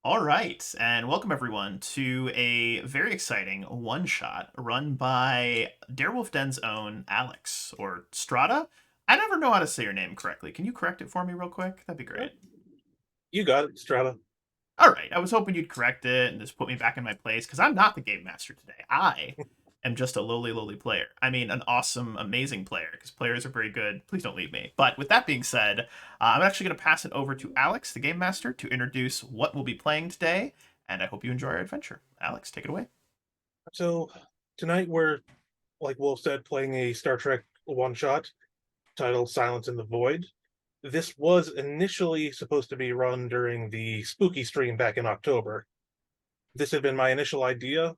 All right, and welcome everyone to a very exciting one shot run by Darewolf Den's own Alex or Strata. I never know how to say your name correctly. Can you correct it for me real quick? That'd be Uh, great. You got it, Strata. All right, I was hoping you'd correct it and just put me back in my place because I'm not the game master today. I am just a lowly player. I mean, an awesome, amazing player because players are very good. Please don't leave me. But with that being said, I'm actually going to pass it over to Alex, the game master, to introduce what we'll be playing today. And I hope you enjoy our adventure. Alex, take it away. So tonight we're, like Wolf said, playing a Star Trek one shot titled Silence in the Void. This was initially supposed to be run during the spooky stream back in October. This had been my initial idea.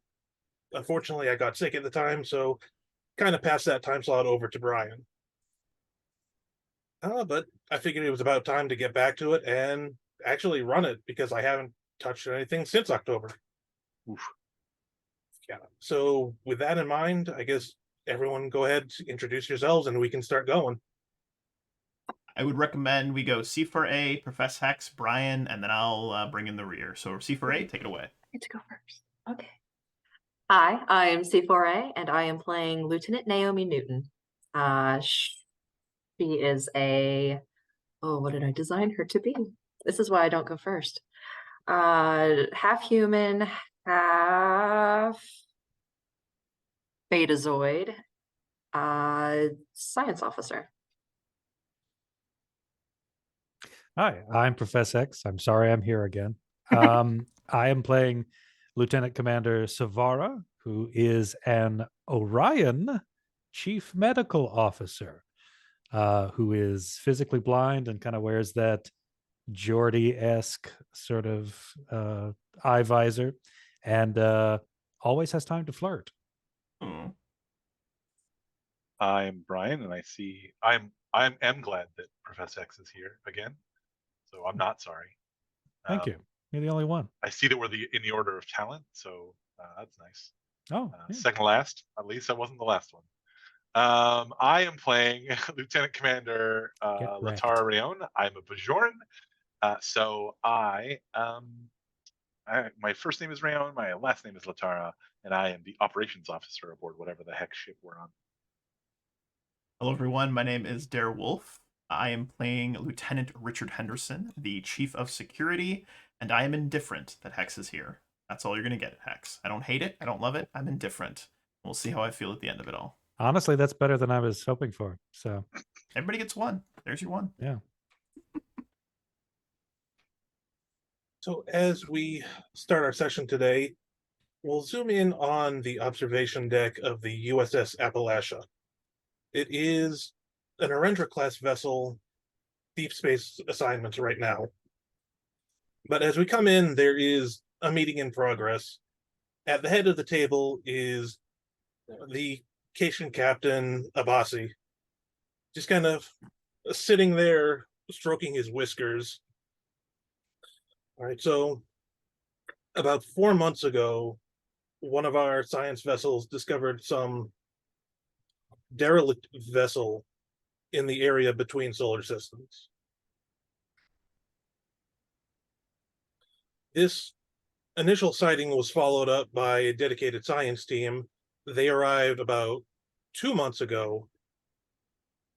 Unfortunately, I got sick at the time, so kind of passed that time slot over to Brian. But I figured it was about time to get back to it and actually run it because I haven't touched anything since October. Oof. Yeah. So with that in mind, I guess everyone go ahead, introduce yourselves, and we can start going. I would recommend we go C4A, Profess Hex, Brian, and then I'll bring in the rear. So C4A, take it away. Get to go first. Okay. Hi, I am C4A, and I am playing Lieutenant Naomi Newton. She is what did I design her to be? This is why I don't go first. Half human, half betazoid, science officer. Hi, I'm Professor X. I'm sorry I'm here again. I am playing Lieutenant Commander Savara, who is an Orion Chief Medical Officer, who is physically blind and kind of wears that Geordie-esque sort of eye visor, and always has time to flirt. Hmm. I'm Brian, and I'm glad that Professor X is here again. So I'm not sorry. Thank you. You're the only one. I see that we're in the order of talent, so that's nice. Oh, yeah. Second last, at least I wasn't the last one. I am playing Lieutenant Commander Get wrecked. Latara Rayon. I'm a Bajoran, so my first name is Rayon, my last name is Latara, and I am the operations officer aboard whatever the heck ship we're on. Hello, everyone. My name is Dare Wolf. I am playing Lieutenant Richard Henderson, the Chief of Security, and I am indifferent that Hex is here. That's all you're going to get, Hex. I don't hate it. I don't love it. I'm indifferent. We'll see how I feel at the end of it all. Honestly, that's better than I was hoping for. So, Everybody gets one. There's your one. yeah. So as we start our session today, we'll zoom in on the observation deck of the USS Appalachia. It is an Arendra class vessel, deep space assignments right now. But as we come in, there is a meeting in progress. At the head of the table is the Cation Captain Abasi, just kind of sitting there, stroking his whiskers. All right, so about 4 months ago, one of our science vessels discovered some derelict vessel in the area between solar systems. This initial sighting was followed up by a dedicated science team. They arrived about 2 months ago.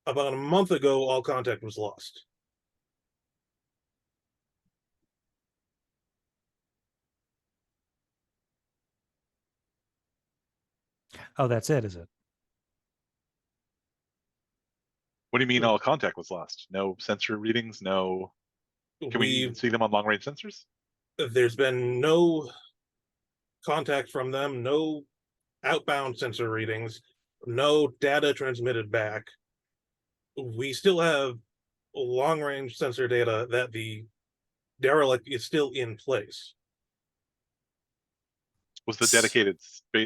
About a month ago, all contact was lost. Oh, that's it, is it? What do you mean all contact was lost? No sensor readings? No. Can we even see them on long range sensors? There's been no contact from them, no outbound sensor readings, no data transmitted back. We still have long range sensor data that the derelict is still in place. Was the dedicated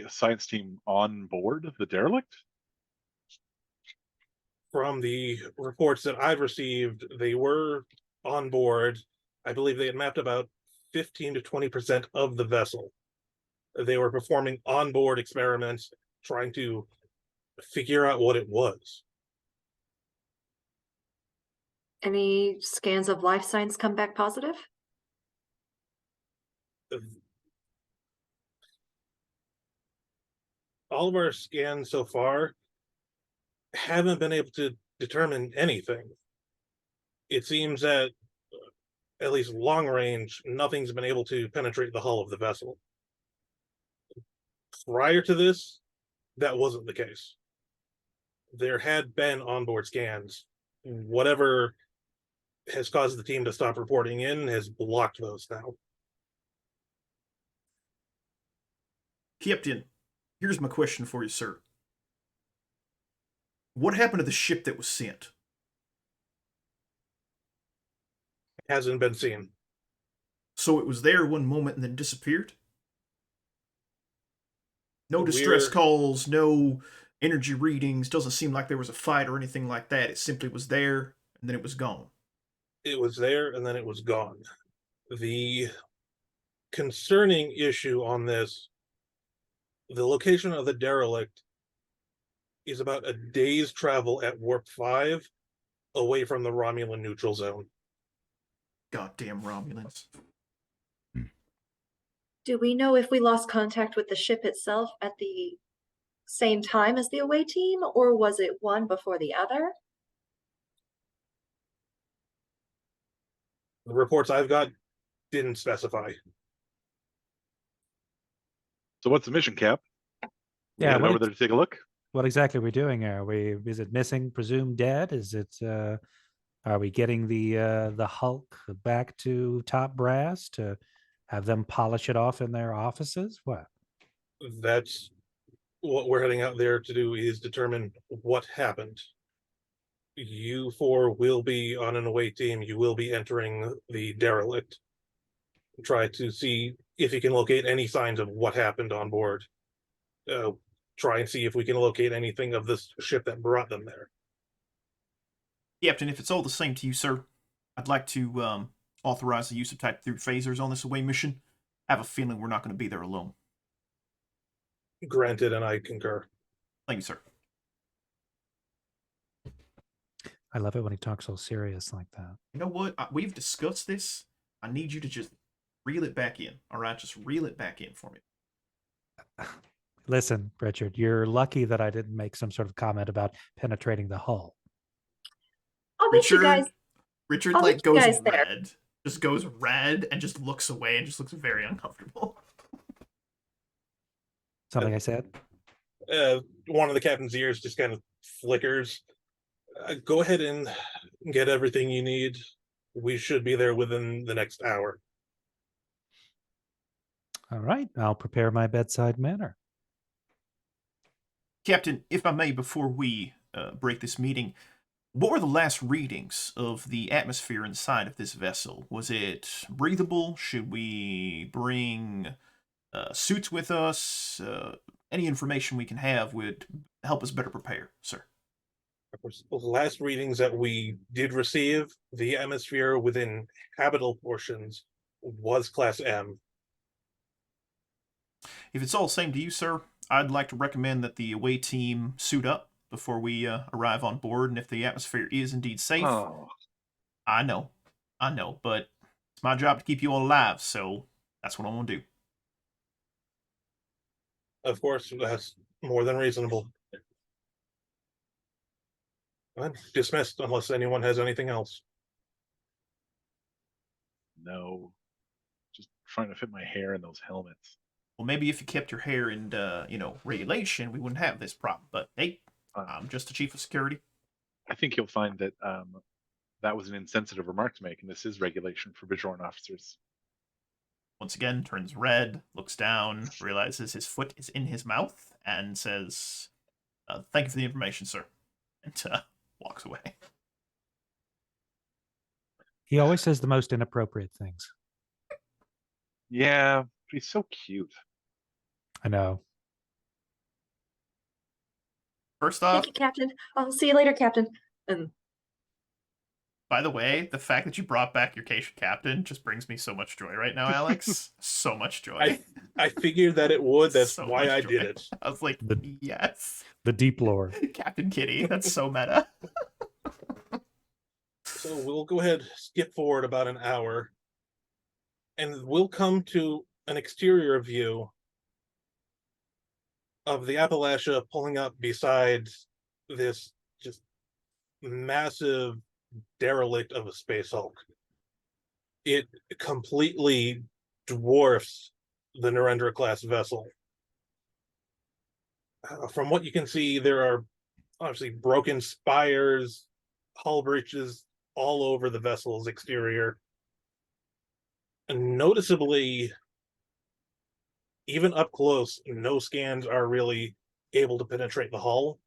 science team on board the derelict? From the reports that I've received, they were on board. I believe they had mapped about 15 to 20% of the vessel. They were performing onboard experiments, trying to figure out what it was. Any scans of life signs come back positive? All of our scans so far haven't been able to determine anything. It seems that, at least long range, nothing's been able to penetrate the hull of the vessel. Prior to this, that wasn't the case. There had been onboard scans. Whatever has caused the team to stop reporting in has blocked those now. Captain, here's my question for you, sir. What happened to the ship that was sent? Hasn't been seen. So it was there one moment and then disappeared? No distress calls, no energy readings, doesn't seem like there was a fight or anything like that. It simply was there and then it was gone. It was there and then it was gone. The concerning issue on this, the location of the derelict is about a day's travel at warp 5 away from the Romulan neutral zone. Goddamn Romulans. Do we know if we lost contact with the ship itself at the same time as the away team, or was it one before the other? The reports I've got didn't specify. So what's the mission, Cap? Yeah, Headed over there to take a look. What exactly are we doing here? Is it missing, presumed dead? Is it are we getting the Hulk back to top brass to have them polish it off in their offices? What? That's what we're heading out there to do, is determine what happened. You four will be on an away team. You will be entering the derelict. Try to see if you can locate any signs of what happened on board. Try and see if we can locate anything of this ship that brought them there. Captain, if it's all the same to you, sir, I'd like to authorize the use of Type 3 phasers on this away mission. I have a feeling we're not going to be there alone. Granted, and I concur. Thank you, sir. I love it when he talks so serious like that. You know what? We've discussed this. I need you to just reel it back in. All right? Just reel it back in for me. Listen, Richard, you're lucky that I didn't make some sort of comment about penetrating the hull. I'll meet you guys. Richard I'll like meet you goes guys red. there. Just goes red and just looks away and just looks very uncomfortable. Something I said? One of the captain's ears just kind of flickers. Go ahead and get everything you need. We should be there within the next hour. All right, I'll prepare my bedside manner. Captain, if I may, before we break this meeting, what were the last readings of the atmosphere inside of this vessel? Was it breathable? Should we bring suits with us? Any information we can have would help us better prepare, sir. The last readings that we did receive, the atmosphere within habitable portions was Class M. If it's all the same to you, sir, I'd like to recommend that the away team suit up before we arrive on board, and if the atmosphere is indeed safe, I know, but it's my job to keep you all alive, so that's what I'm going to do. Of course, that's more than reasonable. I'm dismissed unless anyone has anything else. No, just trying to fit my hair in those helmets. Well, maybe if you kept your hair in, regulation, we wouldn't have this problem. But hey, I'm just the chief of security. I think you'll find that that was an insensitive remark to make, and this is regulation for Bajoran officers. Once again, turns red, looks down, realizes his foot is in his mouth, and says, "Thank you for the information, sir," and walks away. He always says the most inappropriate things. Yeah, but he's so cute. I know. First off, Thank you, Captain. I'll see you later, Captain. And by the way, the fact that you brought back your Cation captain just brings me so much joy right now, Alex. So much joy. I figured that it would. That's So why much I joy. did it. I was like, yes. The deep lore. Captain Kitty. That's so meta. So we'll go ahead, skip forward about an hour, and we'll come to an exterior view of the Appalachia pulling up beside this just massive derelict of a space hulk. It completely dwarfs the Narendra class vessel. From what you can see, there are obviously broken spires, hull breaches all over the vessel's exterior. And noticeably, even up close, no scans are really able to penetrate the hull,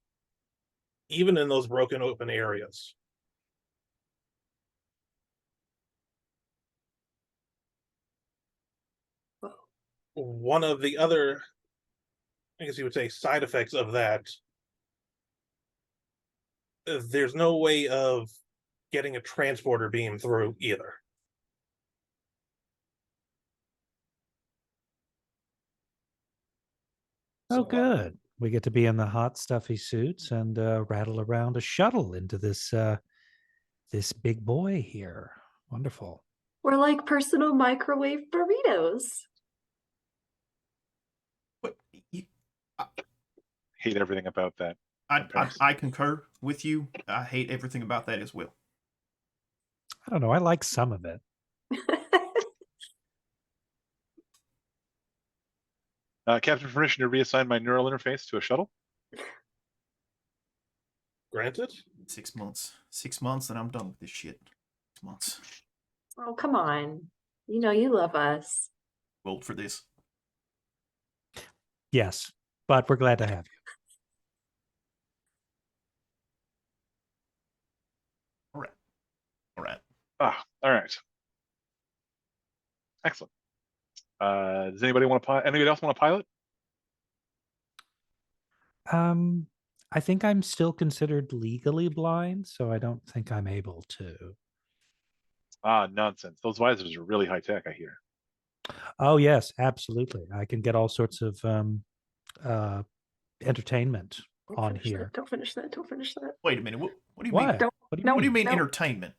even in those broken open areas. One of the other, I guess you would say, side effects of that, there's no way of getting a transporter beam through either. Oh, So, good. We get to be in the hot, stuffy suits and rattle around a shuttle into this this big boy here. Wonderful. We're like personal microwave burritos. What you, Hate everything about that. I concur with you. I hate everything about that as well. I don't know. I like some of it. Captain, permission to reassign my neural interface to a shuttle? granted. 6 months. 6 months and I'm done with this shit. 6 months. Oh, come on. You know you love us. Vote for this. Yes, but we're glad to have you. All right. All right. All right. Excellent. Does anybody want to pilot? Anybody else want to pilot? I think I'm still considered legally blind, so I don't think I'm able to. Nonsense. Those visors are really high tech, I hear. Oh yes, absolutely. I can get all sorts of entertainment Don't on finish here. that. Don't finish that. Don't finish that. Wait a minute. What do you What? mean? Don't- What do you no, What do you mean? mean no. entertainment?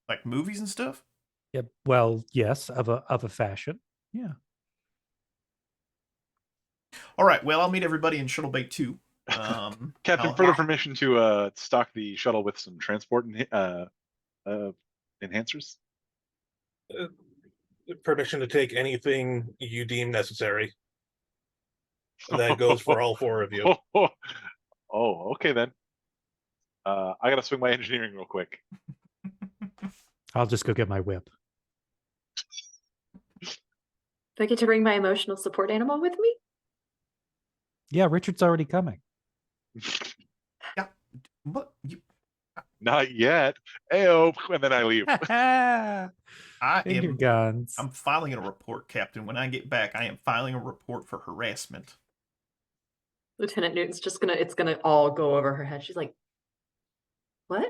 Like movies and stuff? Yeah, well, yes, of a fashion. Yeah. Oh, All right. Well, I'll meet everybody in Shuttle Bay 2. Captain, I'll- further permission to stock the shuttle with some transport enhancers. Permission to take anything you deem necessary. That goes for all four of you. Oh, okay then. I gotta swing my engineering real quick. I'll just go get my whip. Do I get to bring my emotional support animal with me? Yeah, Richard's already coming. What? You, Not yet. Ayo, and then I leave. Finger guns. I'm filing a report, Captain. When I get back, I am filing a report for harassment. Lieutenant Newton's just gonna, it's gonna all go over her head. She's like, what?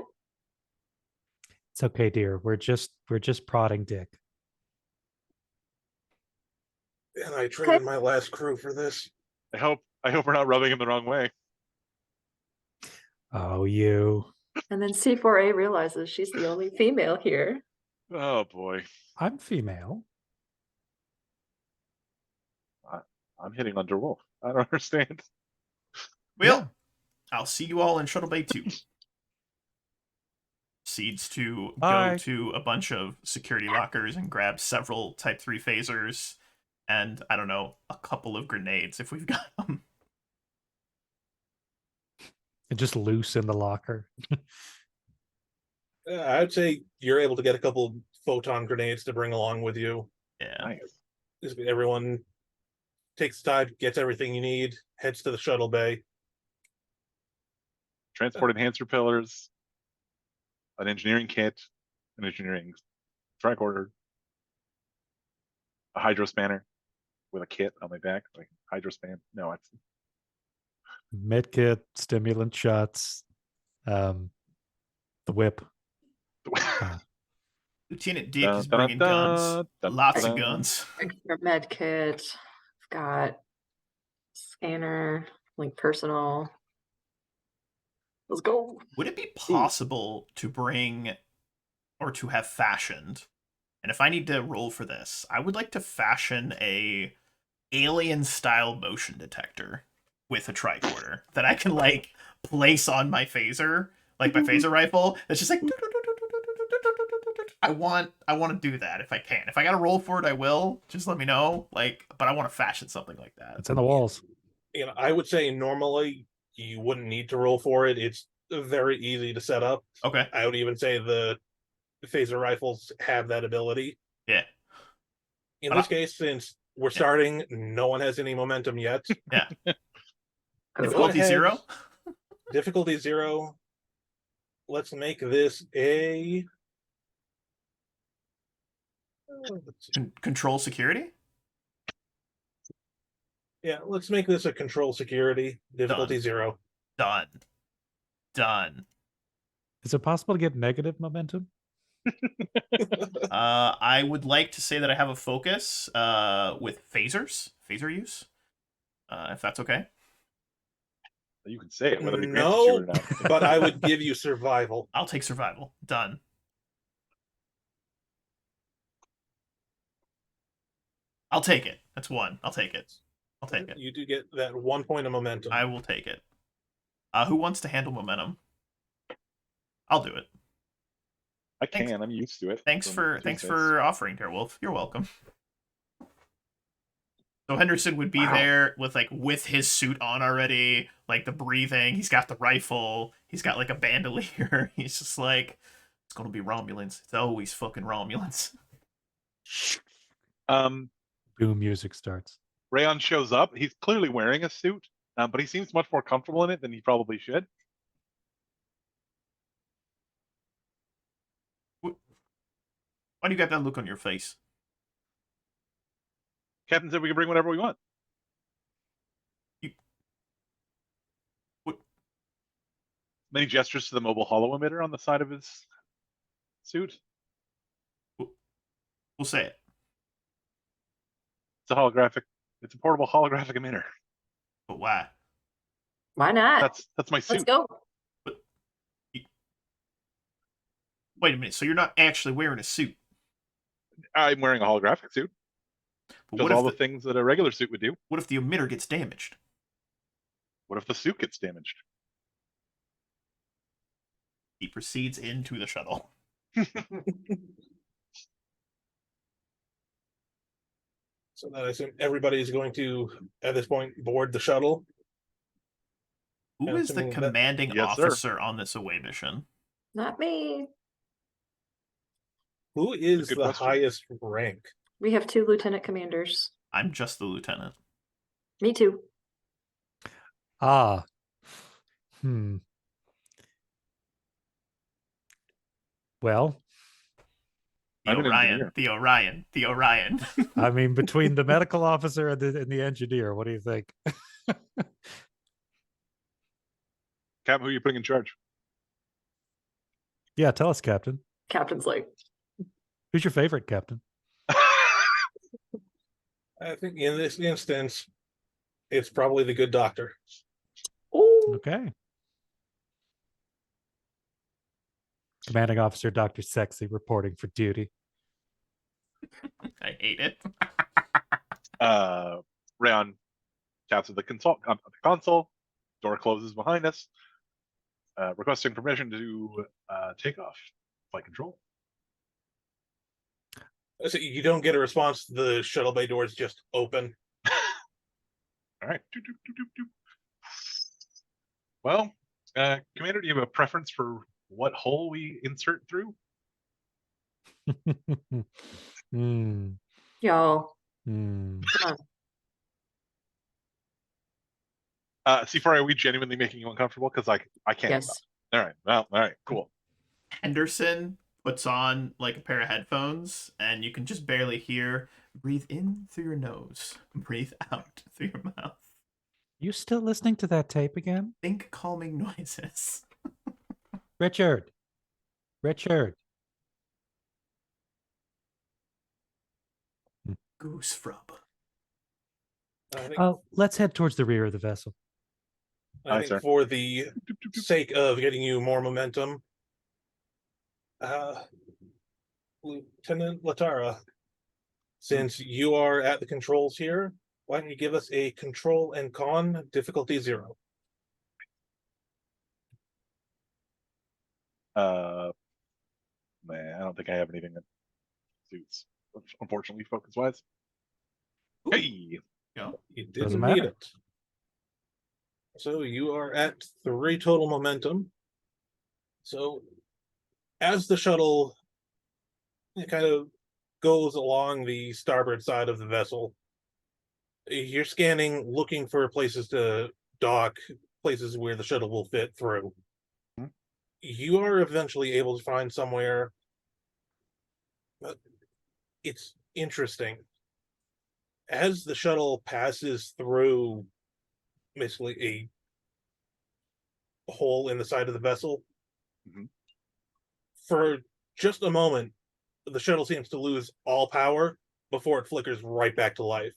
It's okay, dear. We're just prodding Dick. And I traded my last crew for this. I hope we're not rubbing him the wrong way. Oh, you. And then C4A realizes she's the only female here. Oh boy, I'm female. I'm hitting under Wolf. I don't understand. Well, Yeah. I'll see you all in Shuttle Bay 2. Proceeds to go Bye. to a bunch of security lockers and grab several Type 3 phasers and, I don't know, a couple of grenades if we've got them. And just loose in the locker. I'd say you're able to get a couple photon grenades to bring along with you. Yeah. Nice. Everyone takes time, gets everything you need, heads to the shuttle bay. Transport enhancer pillars, an engineering kit, an engineering tricorder, a hydro spanner with a kit on my back, like hydro span. No, it's Medkit, stimulant shots, the whip. Lieutenant Dick is bringing guns. Lots of dun. guns. Extra med kit. I've got scanner, link personal. Let's go. Would it be possible to bring or to have fashioned And if I need to roll for this, I would like to fashion a alien-style motion detector with a tricorder that I can like place on my phaser, like my phaser rifle. It's just like I want to do that if I can. If I got to roll for it, I will. Just let me know. Like, but I want to fashion something like that. It's in the walls. You know, I would say normally you wouldn't need to roll for it. It's very easy to set up. Okay. I would even say the phaser rifles have that ability. Yeah. In But this case, since we're starting, no one has any momentum yet. Yeah. Oh. Difficulty ahead. 0. Difficulty 0. Let's make this a Control security. yeah. Let's make this a control security. Difficulty Done. 0. Done. Is it possible to get negative momentum? I would like to say that I have a focus with phaser use, if that's okay. You can say it, whether it grants it to you or No, not. but I would give you survival. I'll take survival. Done. I'll take it. That's 1. I'll take it. I'll take it. You do get that 1 point of momentum. I will take it. Who wants to handle momentum? I'll do it. I can. I'm used to it. Thanks from for Tuesdays. offering, Wolf. You're welcome. So Henderson would be Wow. there with his suit on already, like the breathing. He's got the rifle. He's got like a bandolier. He's just like, it's gonna be Romulans. It's always fucking Romulans. Boom music starts. Rayon shows up. He's clearly wearing a suit, but he seems much more comfortable in it than he probably should. Why do you got that look on your face? Captain said we can bring whatever we want. What? Many gestures to the mobile hollow emitter on the side of his suit. We'll say it. It's a holographic. It's a portable holographic emitter. But why? Why not? That's my suit. Let's go. Wait a minute. So you're not actually wearing a suit? I'm wearing a holographic suit. But Does all the things that a regular suit would do. What if the emitter gets damaged? What if the suit gets damaged? He proceeds into the shuttle. So then I assume everybody's going to, at this point, board the shuttle. Who Yeah, is the assuming that- commanding Yes, sir. officer on this away mission? Not me. Who is good the question. highest rank? We have 2 lieutenant commanders. I'm just the lieutenant. Me too. Ah. Well, The I'm an Orion. engineer. The Orion. The Orion. I mean, between the medical officer and the engineer, what do you think? Cap, who are you putting in charge? Yeah, tell us, Captain. Captain's like, Who's your favorite, Captain? I think in this instance, it's probably the good doctor. oh, Okay. Commanding Officer Dr. Sexy reporting for duty. I hate it. Rayon taps at the console. Door closes behind us. Requesting permission to take off flight control. So you don't get a response. The shuttle bay doors just open. All right. Doop, doop, doop, doop, doop. Well, Commander, do you have a preference for what hole we insert through? y'all. Hmm. Come on. C4, are we genuinely making you uncomfortable? Because I can't. Yes. All right. Well, all right. Cool. Henderson puts on like a pair of headphones, and you can just barely hear. Breathe in through your nose. Breathe out through your mouth. You still listening to that tape again? Think calming noises. Richard. Goose frub. I think, Oh, let's head towards the rear of the vessel. I Aye, think sir. for the sake of getting you more momentum, Lieutenant Latara, since you are at the controls here, why don't you give us a control and con difficulty 0? Man, I don't think I have anything that suits, unfortunately, focus wise. Ooh, Hey, yeah. You Doesn't didn't need matter. it. So you are at 3 total momentum. So as the shuttle kind of goes along the starboard side of the vessel, you're scanning, looking for places to dock, places where the shuttle will fit through. Hmm. You are eventually able to find somewhere. But it's interesting. As the shuttle passes through basically a hole in the side of the vessel, Mhm. for just a moment, the shuttle seems to lose all power before it flickers right back to life.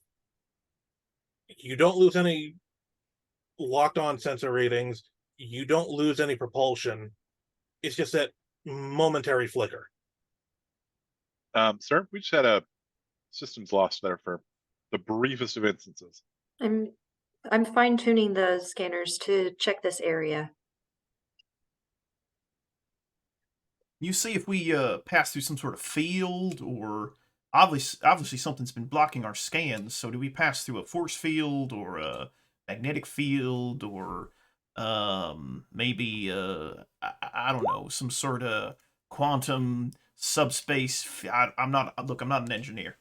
You don't lose any locked on sensor readings, you don't lose any propulsion. It's just that momentary flicker. Sir, we just had a systems loss there for the briefest of instances. I'm fine tuning the scanners to check this area. You see if we pass through some sort of field, or obviously something's been blocking our scans. So do we pass through a force field or a magnetic field, or maybe I don't know, some sort of quantum subspace? I'm not I'm not an engineer.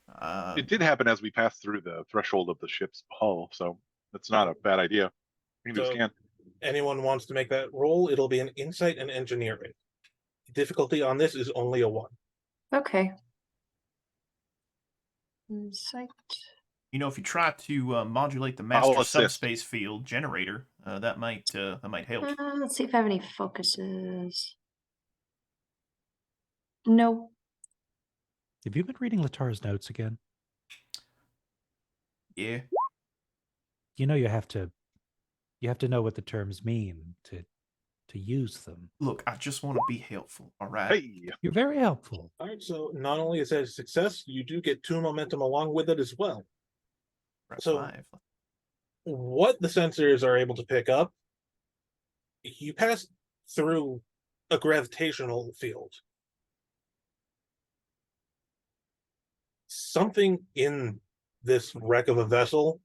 It did happen as we passed through the threshold of the ship's hull, so that's not a bad idea. We can do a So scan. anyone wants to make that roll, it'll be an insight and engineering. Difficulty on this is only a 1. Okay. Insight. You know, if you try to modulate the I'll master assist. subspace field generator, that might help. Let's see if I have any focuses. No. Have you been reading Latara's notes again? Yeah. You know you have to know what the terms mean to use them. Look, I just want to be helpful. All right. Hey, You're very helpful. All right, so not only is that a success, you do get 2 momentum along with it as well. We're at So- 5. What the sensors are able to pick up, you pass through a gravitational field. Something in this wreck of a vessel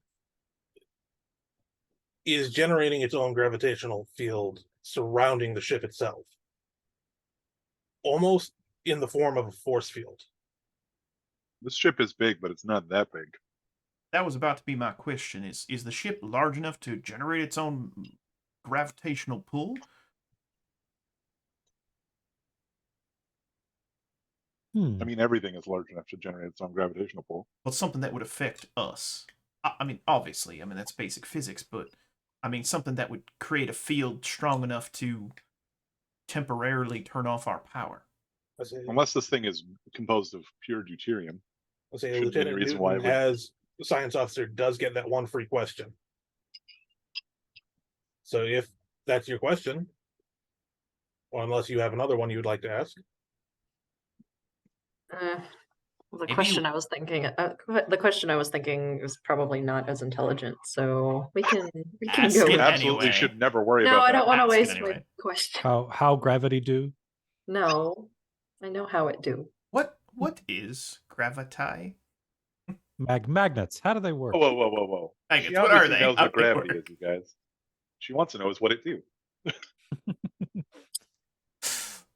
is generating its own gravitational field surrounding the ship itself, almost in the form of a force field. this ship is big, but it's not that big. That was about to be my question. Is the ship large enough to generate its own gravitational pull? I mean, everything is large enough to generate its own gravitational pull. Well, something that would affect us. I mean, obviously, I mean that's basic physics, but I mean something that would create a field strong enough to temporarily turn off our power. I say, Unless this thing is composed of pure deuterium. I say shouldn't be any Lieutenant reason why Newton, it would- as a science officer, does get that 1 free question. So if that's your question, or unless you have another one you would like to ask. The Maybe question you- I was thinking. The question I was thinking is probably not as intelligent, so we can Ask go it with it. Absolutely anyway. should never worry No, about I that. don't want to Ask it waste my anyway. question. How gravity do? No, I know how it do. What is gravity? Magnets. How do they work? Whoa. Magnets, She what are obviously they? knows How what do they gravity work? is, you guys. She wants to know is what it do.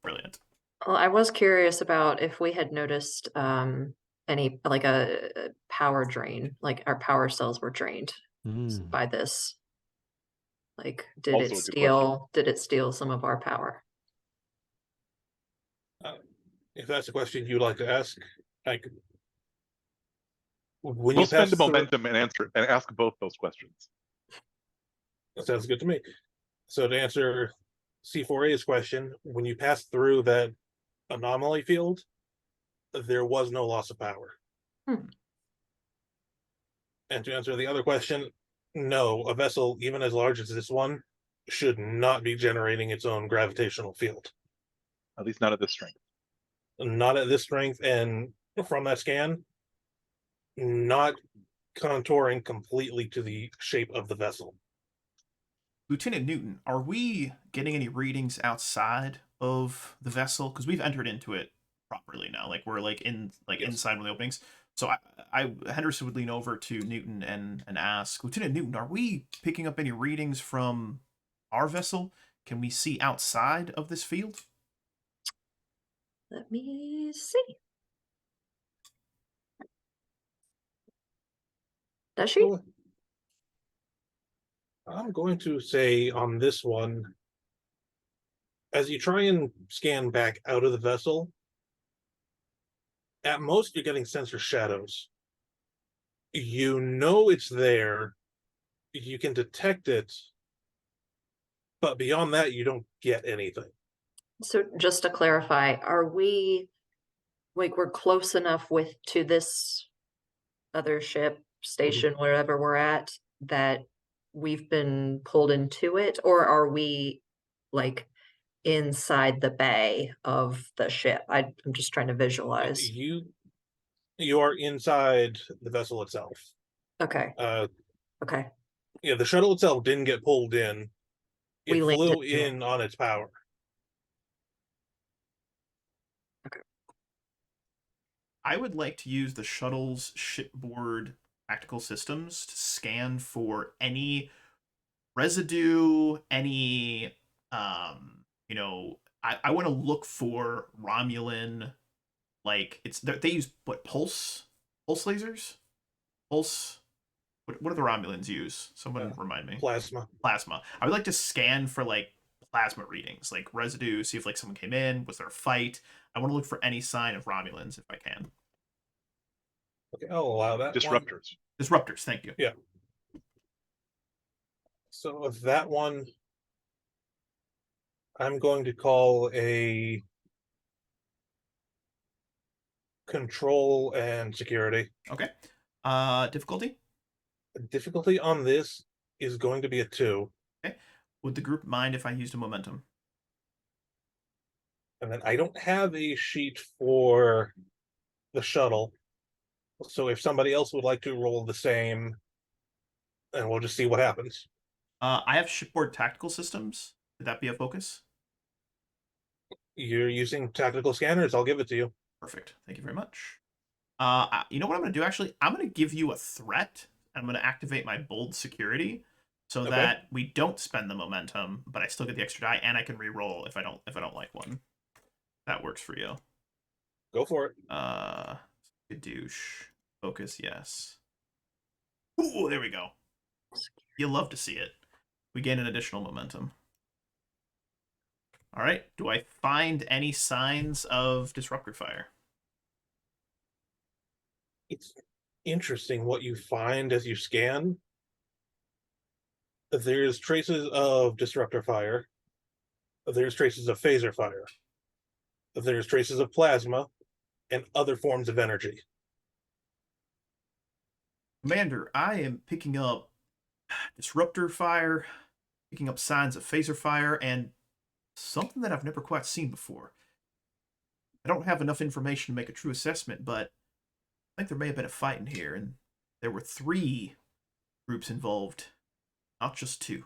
Brilliant. Well, I was curious about if we had noticed any like a power drain, like our power cells were drained Mm. by this. Like, did Also it a good steal? Did it steal some of our power? If that's a question you'd like to ask, I could. When We'll you pass spend the through, momentum and answer and ask both those questions. that sounds good to me. So to answer C4A's question, when you pass through that anomaly field, there was no loss of power. Hmm. And to answer the other question, no, a vessel even as large as this one should not be generating its own gravitational field. At least not at this strength. not at this strength, and from that scan, not contouring completely to the shape of the vessel. Lieutenant Newton, are we getting any readings outside of the vessel? Because we've entered into it properly now. Like we're Yes. inside one of the openings. So Henderson would lean over to Newton and ask, Lieutenant Newton, are we picking up any readings from our vessel? Can we see outside of this field? Let me see. Does she? So, I'm going to say on this one, as you try and scan back out of the vessel, at most you're getting sensor shadows. You know it's there, you can detect it, but beyond that, you don't get anything. So just to clarify, are we like we're close enough to this other ship station, wherever we're at, that we've been pulled into it, or are we like inside the bay of the ship? I'm just trying to visualize. You are inside the vessel itself. Okay. Uh, Okay. yeah, the shuttle itself didn't get pulled in. It We landed flew in it. in on its power. I would like to use the shuttle's shipboard tactical systems to scan for any residue, any I want to look for Romulan, like they use what, pulse lasers, pulse. What do the Romulans use? Someone remind me. Plasma. Plasma. I would like to scan for like plasma readings, like residue, see if like someone came in, was there a fight? I want to look for any sign of Romulans if I can. Okay, I'll allow that. Disruptors. Disruptors, thank you. Yeah. So with that one, I'm going to call a control and security. Okay. Difficulty? Difficulty on this is going to be a 2. Okay. Would the group mind if I used a momentum? And then I don't have a sheet for the shuttle. So if somebody else would like to roll the same, and we'll just see what happens. I have shipboard tactical systems. Could that be a focus? You're using tactical scanners, I'll give it to you. Perfect. Thank you very much. You know what I'm going to do, actually? I'm going to give you a threat. I'm going to activate my bold security so Okay. that we don't spend the momentum, but I still get the extra die, and I can re-roll if I don't like one. That works for you. Go for it. Gadoosh. Focus, yes. Ooh, there we go. You'll love to see it. We gain an additional momentum. All right. Do I find any signs of disruptor fire? It's interesting what you find as you scan. There's traces of disruptor fire. There's traces of phaser fire. There's traces of plasma and other forms of energy. Commander, I am picking up disruptor fire, picking up signs of phaser fire, and something that I've never quite seen before. I don't have enough information to make a true assessment, but I think there may have been a fight in here, and there were 3 groups involved, not just 2.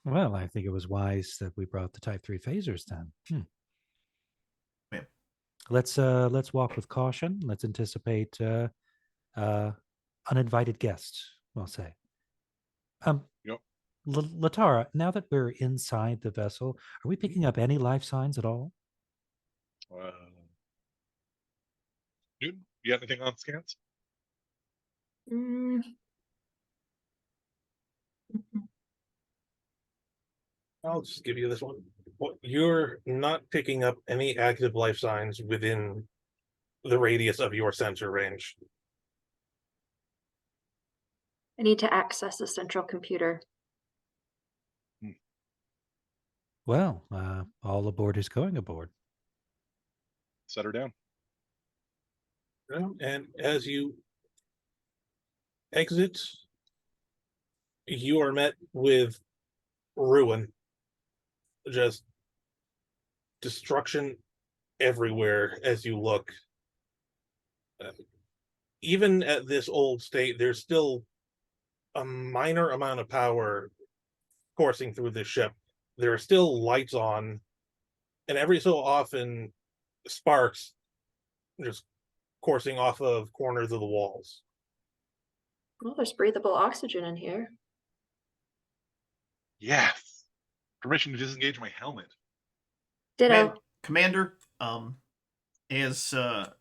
Well, I think it was wise that we brought the Type 3 phasers then. Ma'am. Let's walk with caution. Let's anticipate uninvited guests, we'll say. Yep. Latara, now that we're inside the vessel, are we picking up any life signs at all? Newton, you got anything on scans? Mm. I'll just give you this one. Well, you're not picking up any active life signs within the radius of your sensor range. I need to access the central computer. Well, all aboard is going aboard. Set her down. And as you exit, you are met with ruin. Just destruction everywhere as you look. Even at this old state, there's still a minor amount of power coursing through this ship. There are still lights on, and every so often, sparks just coursing off of corners of the walls. Well, there's breathable oxygen in here. Yes. Permission to disengage my helmet. Ditto. Commander, as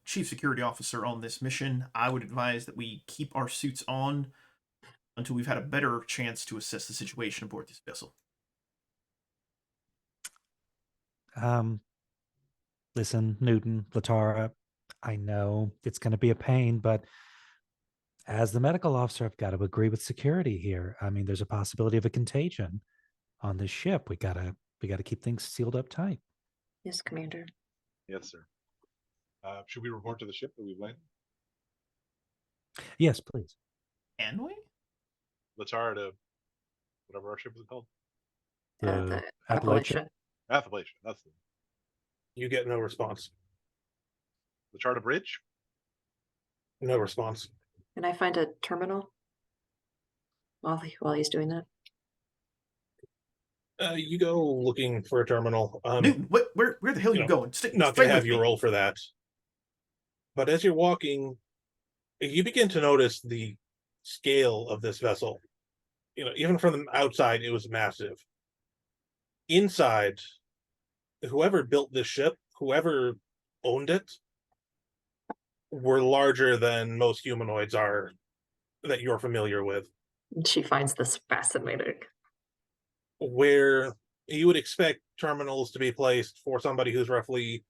chief security officer on this mission, I would advise that we keep our suits on until we've had a better chance to assess the situation aboard this vessel. Listen, Newton, Latara, I know it's going to be a pain, but as the medical officer, I've got to agree with security here. I mean, there's a possibility of a contagion on this ship. We gotta keep things sealed up tight. Yes, Commander. Yes, sir. Should we report to the ship that we've landed? Yes, please. Can we? Latara to whatever our ship is called? The The Appalachia. Appalachia. That's the You get no response. Latara Bridge. No response. Can I find a terminal while he's doing that? You go looking for a terminal. Newton, where the hell are you going? Not stay gonna have with you me. roll for that. But as you're walking, you begin to notice the scale of this vessel. Even from the outside, it was massive. Inside, whoever built this ship, whoever owned it, were larger than most humanoids are that you're familiar with. She finds this fascinating. Where you would expect terminals to be placed for somebody who's roughly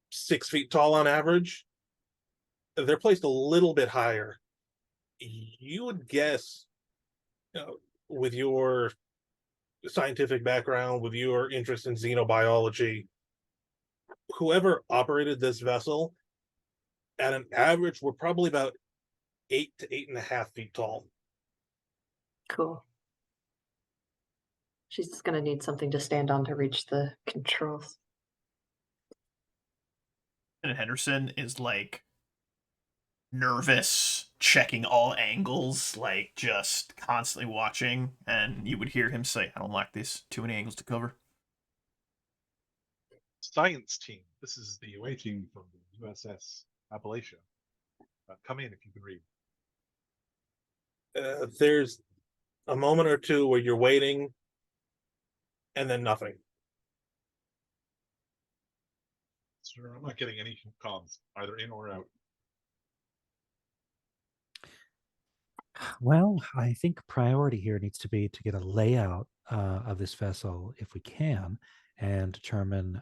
6 feet tall on average, they're placed a little bit higher. You would guess, with your scientific background, with your interest in xenobiology, whoever operated this vessel, at an average, were probably about 8 to 8.5 feet tall. Cool. She's just gonna need something to stand on to reach the controls. And Henderson is like nervous, checking all angles, like just constantly watching, and you would hear him say, I don't like this. Too many angles to cover. Science team. This is the away team from the USS Appalachia. Come in if you can read. There's a moment or two where you're waiting, and then nothing. Sir, I'm not getting any comms, either in or out. Well, I think priority here needs to be to get a layout of this vessel, if we can, and determine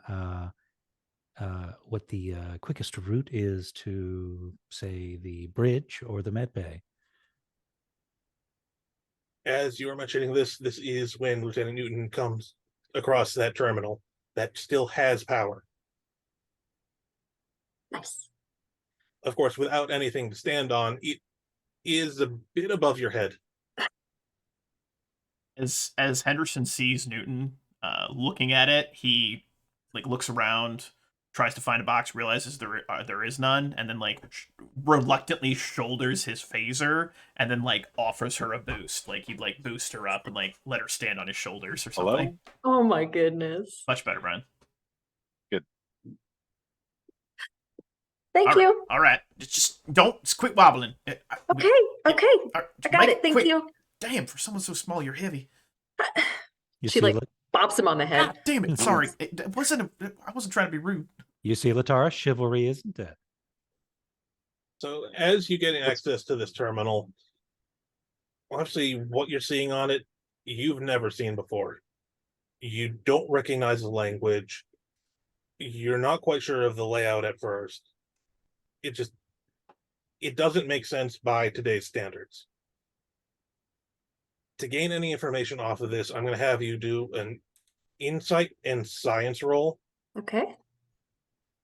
what the quickest route is to, say, the bridge or the med bay. As you were mentioning this is when Lieutenant Newton comes across that terminal that still has power. Nice. Of course, without anything to stand on, it is a bit above your head. As Henderson sees Newton looking at it, he looks around, tries to find a box, realizes there is none, and then reluctantly shoulders his phaser, and then offers her a boost. He'd boost her up and let her stand on his shoulders or something. Hello? Oh my goodness. Much better, Brian. Thank you. All right. Just quit wobbling. Okay. I got it. Thank you. Damn, for someone so small, you're heavy. You She see, bops him on the head. God damn it. Sorry. I wasn't trying to be rude. you see, Latara, chivalry isn't dead. So as you get access to this terminal, obviously what you're seeing on it, you've never seen before. You don't recognize the language. You're not quite sure of the layout at first. It doesn't make sense by today's standards. To gain any information off of this, I'm going to have you do an insight and science roll. Okay.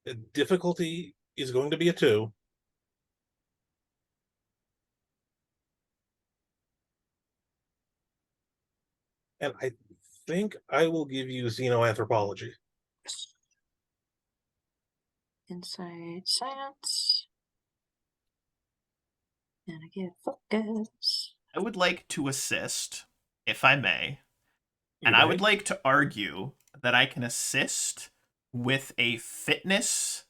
The difficulty is going to be a 2. And I think I will give you xenoanthropology. Insight science. And I get focus. I would like to assist, if I may, You and I may. would like to argue that I can assist with a fitness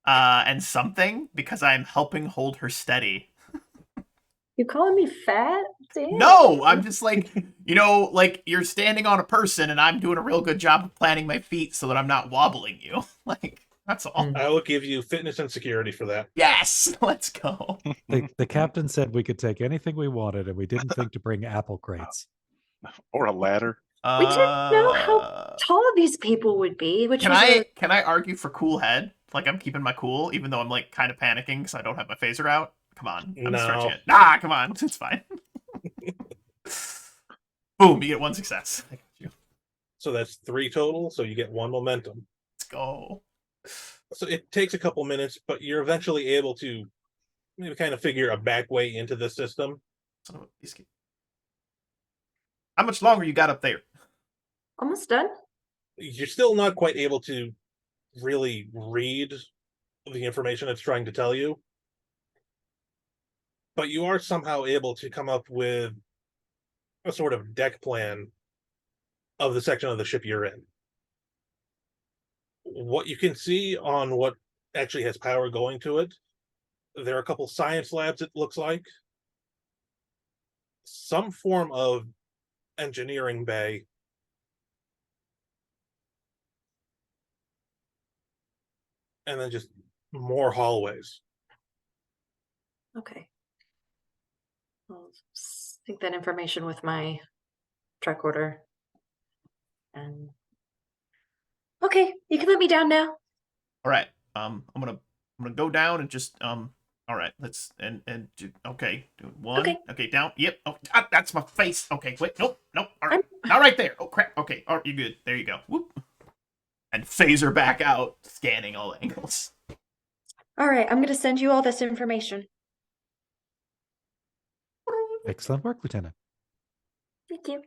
and something because I'm helping hold her steady. You calling me fat? Damn. No, I'm just like, like you're standing on a person and I'm doing a real good job of planting my feet so that I'm not wobbling you. Like, that's all. Mm. I will give you fitness and security for that. Yes, let's go. The captain said we could take anything we wanted, and we didn't think to bring apple crates. Or a ladder. We didn't know how tall these people would be, which Can was can I argue for cool head? Like I'm keeping my cool, even though I'm like kind of panicking because I don't have my phaser out. Come on, I'm No. stretching it. Nah, come on, it's fine. Boom, you get 1 success. I got you. So that's 3 total, so you get 1 momentum. Let's go. So it takes a couple minutes, but you're eventually able to maybe kind of figure a back way into the system. Son of a biscuit. How much longer you got up there? almost done. You're still not quite able to really read the information it's trying to tell you, but you are somehow able to come up with a sort of deck plan of the section of the ship you're in. What you can see on what actually has power going to it, there are a couple science labs, it looks like. Some form of engineering bay. And then just more hallways. Okay. I'll sync that information with my tricorder. And okay, you can let me down now. All right. I'm gonna go down and just All right. Let's okay. Do 1. Okay. Okay. Down. Yep. Oh, that's my face. Okay. Wait. Nope. All right. Not right there. Oh crap. Okay. All right. You're good. There you go. Whoop. And phaser back out, scanning all angles. All right, I'm gonna send you all this information. Excellent work, Lieutenant. Thank you.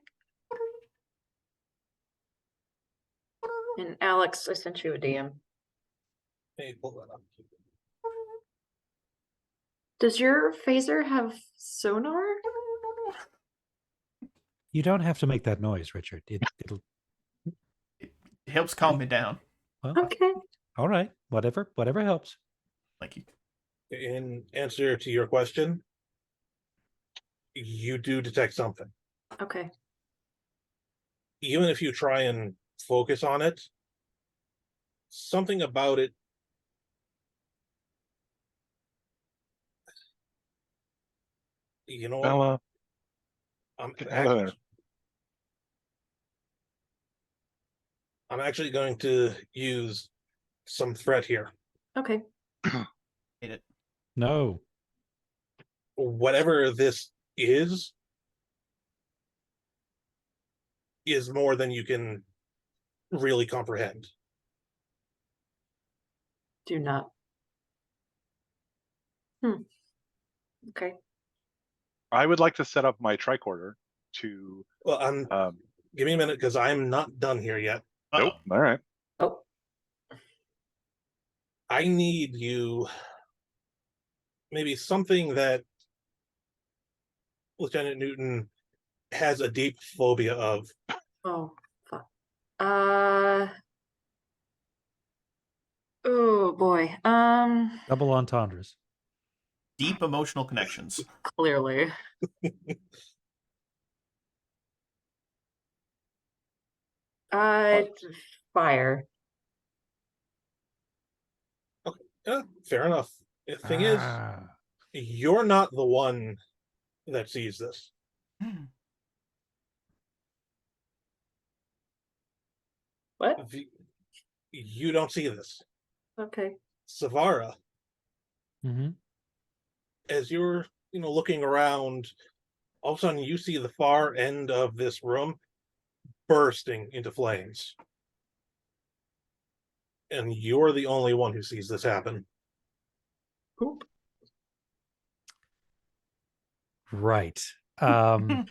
And Alex, I sent you a DM. Hey, pull that up. Does your phaser have sonar? You don't have to make that noise, Richard. It'll. It helps calm me down. Well, Okay. all right. Whatever helps. Thank you. In answer to your question, you do detect something. Okay. Even if you try and focus on it, something about it you know what? Bella, I'm out of there. actually going to use some threat here. Okay. Hate it. No. Whatever this is more than you can really comprehend. Do not. Okay. I would like to set up my tricorder to. Well, give me a minute because I'm not done here yet. Nope. All right. Oh. I need you maybe something that Lieutenant Newton has a deep phobia of. Oh, fuck. Oh boy. Double entendres. Deep emotional connections. Clearly. Fire. Yeah, fair enough. The thing is, you're not the one that sees this. What? You don't see this. Okay. Savara, Mm-hmm. as you're looking around, all of a sudden you see the far end of this room bursting into flames. And you're the only one who sees this happen. Poop. Right. I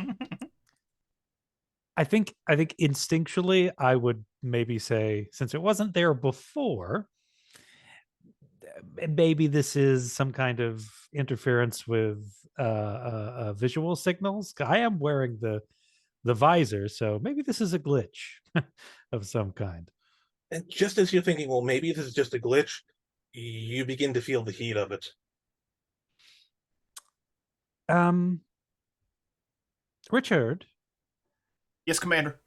think instinctually I would maybe say, since it wasn't there before, maybe this is some kind of interference with visual signals. I am wearing the visor, so maybe this is a glitch of some kind. And just as you're thinking, well, maybe this is just a glitch, you begin to feel the heat of it. Richard, Yes, Commander.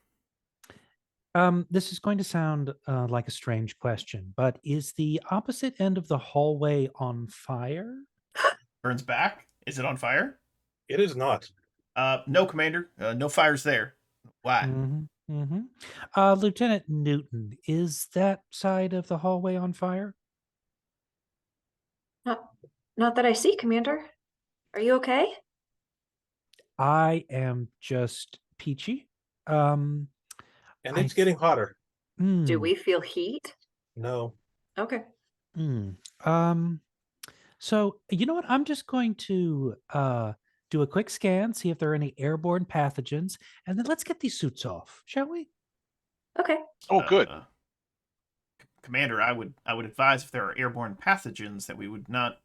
this is going to sound like a strange question, but is the opposite end of the hallway on fire? Burns back. Is it on fire? It is not. No, Commander. No fires there. Why? Lieutenant Newton, is that side of the hallway on fire? Not that I see, Commander. Are you okay? I am just peachy. And it's getting hotter. Do hmm, we feel heat? No. Okay. So you know what? I'm just going to do a quick scan, see if there are any airborne pathogens, and then let's get these suits off, shall we? Okay. Oh, good. Commander, I would advise if there are airborne pathogens that we would not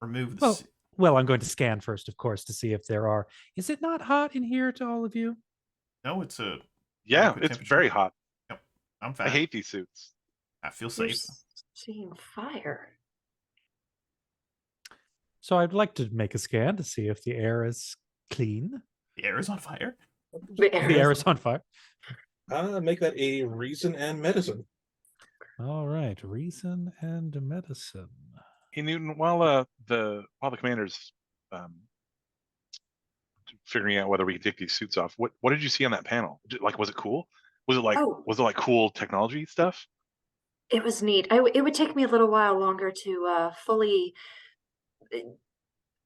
remove the. Well, well, I'm going to scan first, of course, to see if there are. Is it not hot in here to all of you? No, it's a. Yeah, adequate it's temperature. very hot. Yep, I'm I fine. hate these suits. I feel You're safe. seeing fire. So I'd like to make a scan to see if the air is clean. The air is on fire. The air The air is- is on fire. Make that a reason and medicine. All right, reason and medicine. Hey Newton, while the commander's figuring out whether we can take these suits off, what did you see on that panel? Like, was it cool? Was it like Oh. cool technology stuff? It was neat. It would take me a little while longer to fully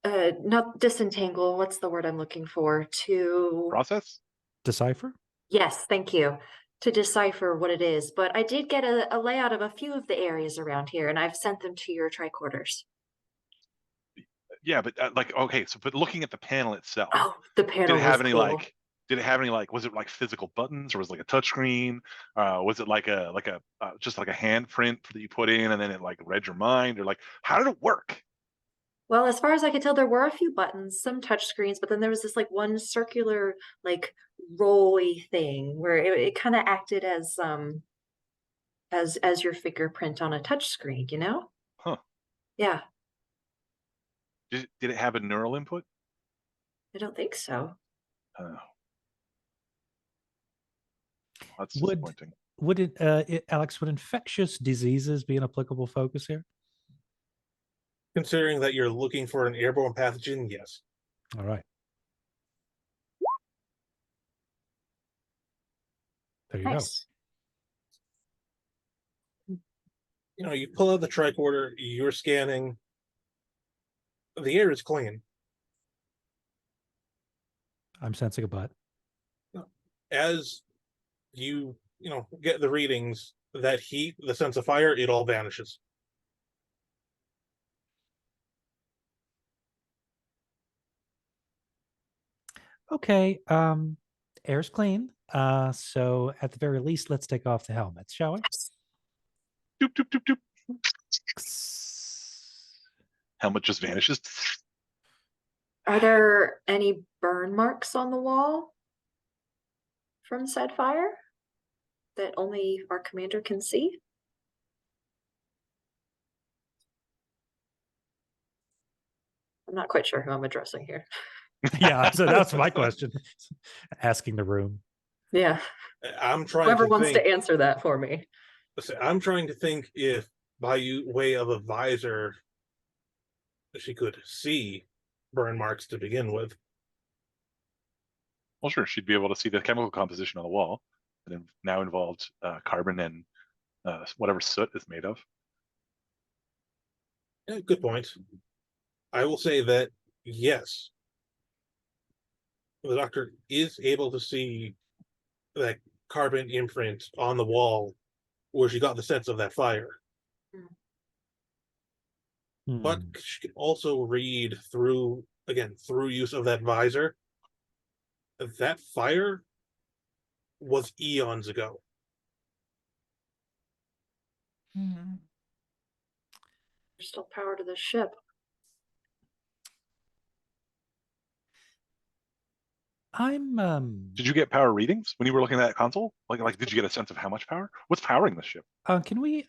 not disentangle. What's the word I'm looking for? To Process? Decipher? Yes, thank you. To decipher what it is. But I did get a layout of a few of the areas around here, and I've sent them to your tricorders. Yeah, but like, okay, so but looking at the panel itself, Oh, the panel did it have was any cool. like? Did it have any like? Was it like physical buttons, or was it like a touchscreen? Was it like a just like a handprint that you put in and then it like read your mind, or like how did it work? Well, as far as I could tell, there were a few buttons, some touch screens, but then there was this like one circular, like rolly thing where it kind of acted as your fingerprint on a touch screen, you know? Huh? Yeah, Did it have a neural input? I don't think so. Oh, that's Would- disappointing. Would Alex, would infectious diseases be an applicable focus here? Considering that you're looking for an airborne pathogen, yes. All right. There you Nice. You pull out the tricorder, you're scanning. The air is clean. go. I'm sensing a butt. As you get the readings, that heat, the sense of fire, it all vanishes. Okay. Air's clean. So at the very least, let's take off the helmets, shall we? Doop, doop, doop, doop. Helmet just vanishes. Are there any burn marks on the wall from said fire that only our commander can see? I'm not quite sure who I'm addressing here. Yeah, so that's my question. Asking the room. Yeah, I'm trying whoever to wants think. to answer that for me. I'm trying to think if by way of a visor she could see burn marks to begin with. Well, sure, she'd be able to see the chemical composition on the wall, and now involved carbon and whatever soot is made of. Yeah, good point. I will say that yes, the doctor is able to see that carbon imprint on the wall where she got the sense of that fire. But Hmm. she can also read through use of that visor. That fire was eons ago. There's still power to the ship. I'm Did you get power readings when you were looking at that console? Like, did you get a sense of how much power? What's powering the ship? can we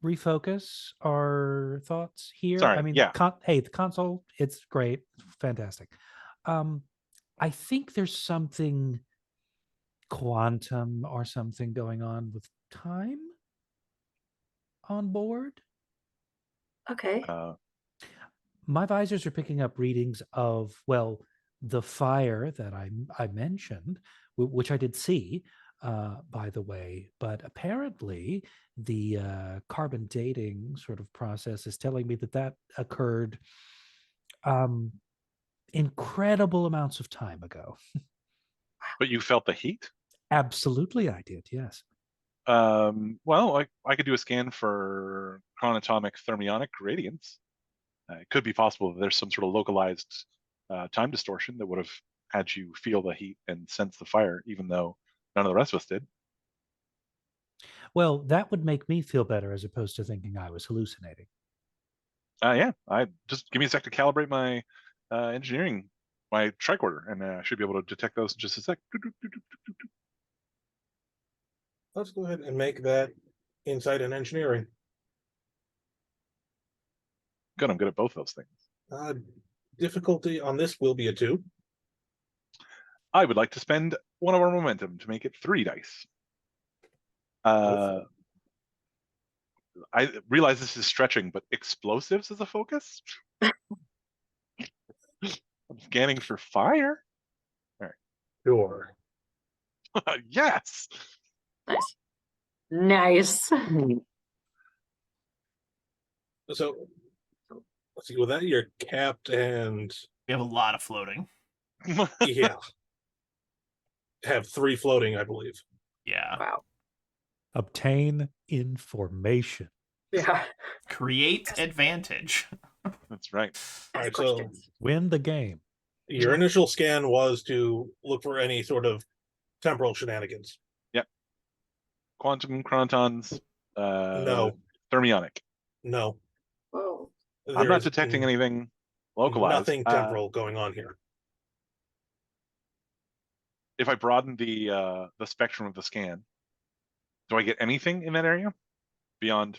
refocus our thoughts here? I Sorry, mean, yeah. hey, the console, it's great, fantastic. I think there's something quantum or something going on with time on board. Okay. My visors are picking up readings of, well, the fire that I mentioned, which I did see, by the way, but apparently the carbon dating sort of process is telling me that occurred incredible amounts of time ago. But you felt the heat? Absolutely, I did. Yes. Well, I could do a scan for chronatomic thermionic gradients. It could be possible that there's some sort of localized time distortion that would have had you feel the heat and sense the fire, even though none of the rest of us did. Well, that would make me feel better as opposed to thinking I was hallucinating. Yeah, I just give me a sec to calibrate my engineering, my tricorder, and I should be able to detect those in just a sec. Let's go ahead and make that insight and engineering. Good, I'm good at both those things. Difficulty on this will be a 2. I would like to spend one of our momentum to make it 3 dice. I realize this is stretching, but explosives as a focus? I'm scanning for fire. Sure. Yes. Nice. Nice. So let's see. With that, you're capped, and We have a lot of floating. yeah, have 3 floating, I believe. Yeah. Wow. Obtain information. Yeah. Create advantage. That's right. All Ask right, so questions. Win the game. your initial scan was to look for any sort of temporal shenanigans. Quantum chronotons, No, thermionic. no. Whoa. I'm not There's detecting anything localized. nothing temporal going on here. If I broaden the spectrum of the scan, do I get anything in that area beyond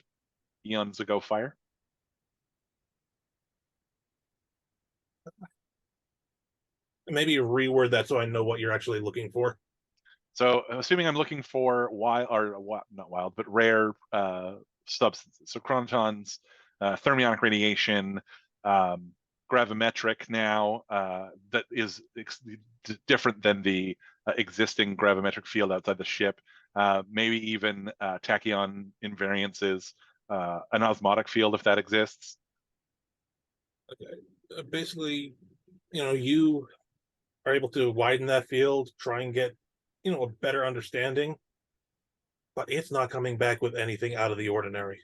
eons ago fire? Maybe reword that so I know what you're actually looking for. So, assuming I'm looking for not wild, but rare substances. So, chronotons, thermionic radiation, gravimetric now that is different than the existing gravimetric field outside the ship. Maybe even tachyon invariances, an osmotic field if that exists. Basically, you are able to widen that field, try and get, a better understanding, but it's not coming back with anything out of the ordinary.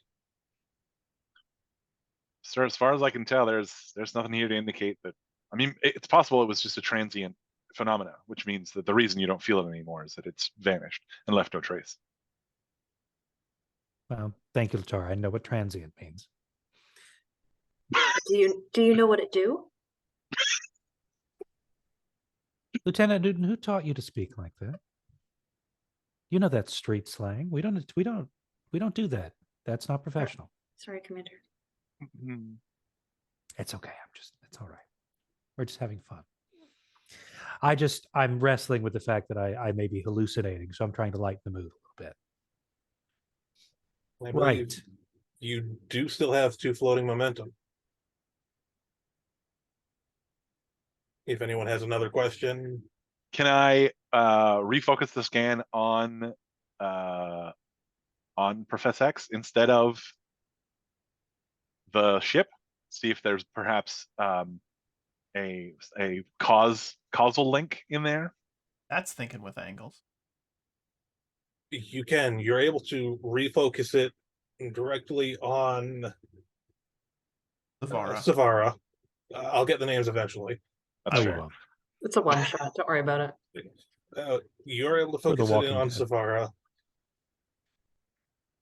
So as far as I can tell, there's nothing here to indicate that. I mean, it's possible it was just a transient phenomena, which means that the reason you don't feel it anymore is that it's vanished and left no trace. Well, thank you, Latara. I know what transient means. Do you know what it do? Lieutenant Newton, who taught you to speak like that? You know that's street slang. We don't do that. That's not professional. Sorry, Commander. It's okay. It's all right. We're just having fun. I'm wrestling with the fact that I may be hallucinating, so I'm trying to lighten the mood a little bit. I believe you do still have 2 floating momentum. If anyone has another question. Can I refocus the scan on Professor X instead of the ship? See if there's perhaps a causal link in there. That's thinking with angles. You're able to refocus it directly on Savara. I'll get the names eventually. That's I fair. will. It's a one shot. Don't worry about it. You're able to For the focus it in Walking on Dead. Savara.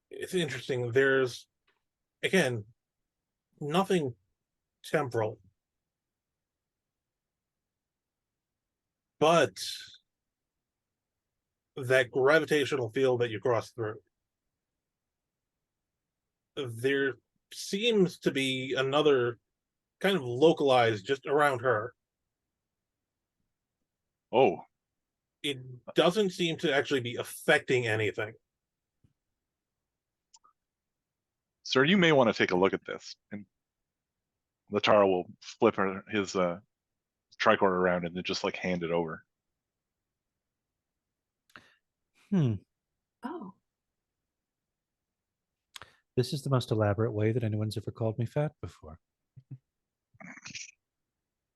It's interesting. There's, again, nothing temporal. But that gravitational field that you cross through, there seems to be another kind of localized just around her. Oh, It doesn't seem to actually be affecting anything. sir, you may want to take a look at this. And Latara will flip his tricorder around and then just like hand it over. Oh, This is the most elaborate way that anyone's ever called me fat before.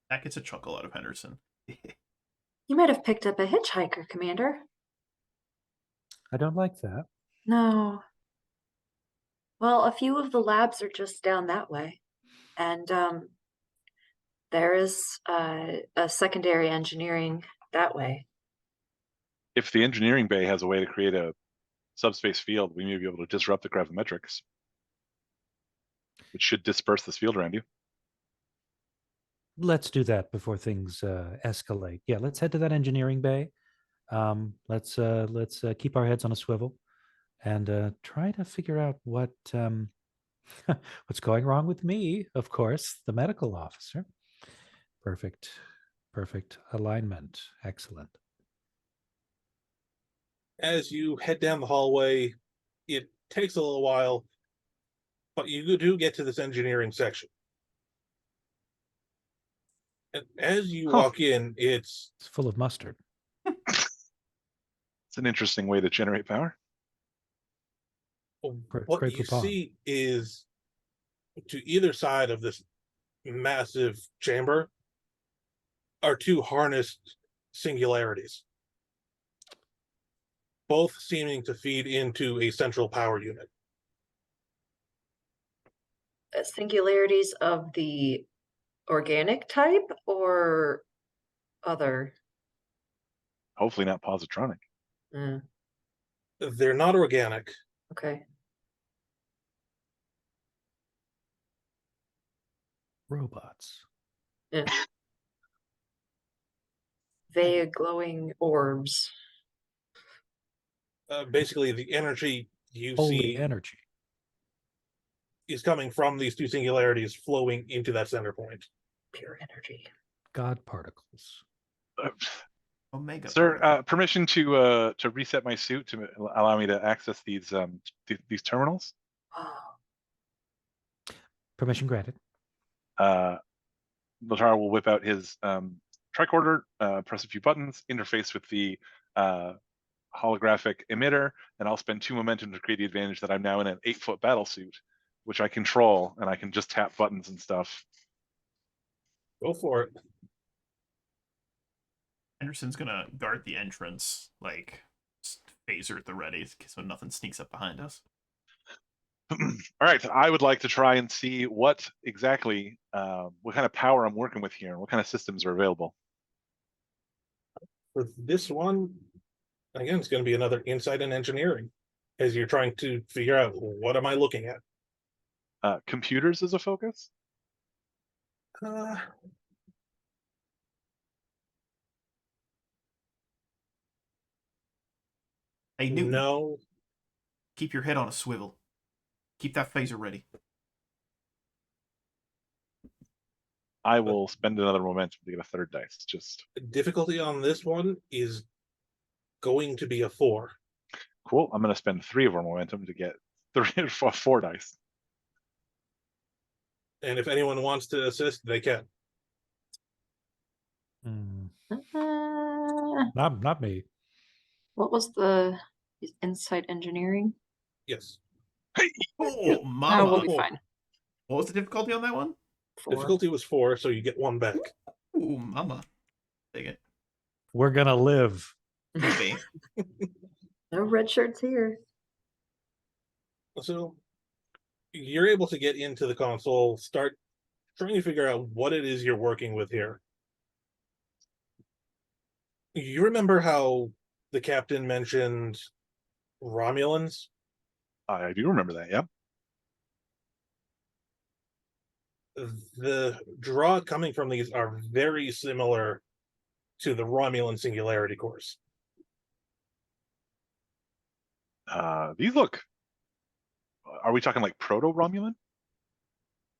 That gets a chuckle out of Henderson. you might have picked up a hitchhiker, Commander. I don't like that. No. Well, a few of the labs are just down that way. And there is a secondary engineering that way. If the engineering bay has a way to create a subspace field, we may be able to disrupt the gravimetrics, which should disperse this field around you. Let's do that before things escalate. Yeah, let's head to that engineering bay. Let's keep our heads on a swivel and try to figure out what what's going wrong with me. Of course, the medical officer. Perfect alignment. Excellent. As you head down the hallway, it takes a little while, but you do get to this engineering section. And as you walk in, it's It's full of mustard. It's an interesting way to generate power. what Great you Poupon. see is to either side of this massive chamber are two harnessed singularities, both seeming to feed into a central power unit. Singularities of the organic type or other? Hopefully not positronic. Mm, They're not organic. okay. Robots. Vague glowing orbs. Basically, the energy you Holy see energy. is coming from these two singularities flowing into that center point. Pure energy. God particles. Omega. Sir, particle. permission to reset my suit to allow me to access these terminals. Oh, Permission granted. Latara will whip out his tricorder, press a few buttons, interface with the holographic emitter, and I'll spend 2 momentum to create the advantage that I'm now in an 8-foot battle suit, which I control, and I can just tap buttons and stuff. Go for it. Henderson's gonna guard the entrance, like just phaser at the ready, so nothing sneaks up behind us. All right, I would like to try and see what exactly, what kind of power I'm working with here, and what kind of systems are available. For this one, again, it's going to be another insight and engineering as you're trying to figure out what am I looking at. Computers as a focus? Uh, Hey, Newton, no, keep your head on a swivel. Keep that phaser ready. I will spend another momentum to get a 3rd dice. Just difficulty on this one is going to be a 4. cool. I'm going to spend 3 of our momentum to get 4 dice. And if anyone wants to assist, they can. Not me. what was the insight engineering? Yes. Oh, Oh, mama! we'll be fine. What was the difficulty on that one? 4. Difficulty was 4, so you get 1 back. Ooh, mama! Take it. We're gonna live. Could be. No red shirts here. So you're able to get into the console, start trying to figure out what it is you're working with here. You remember how the captain mentioned Romulans? I do remember that, yeah. The draw coming from these are very similar to the Romulan Singularity course. These look. Are we talking like proto-Romulan?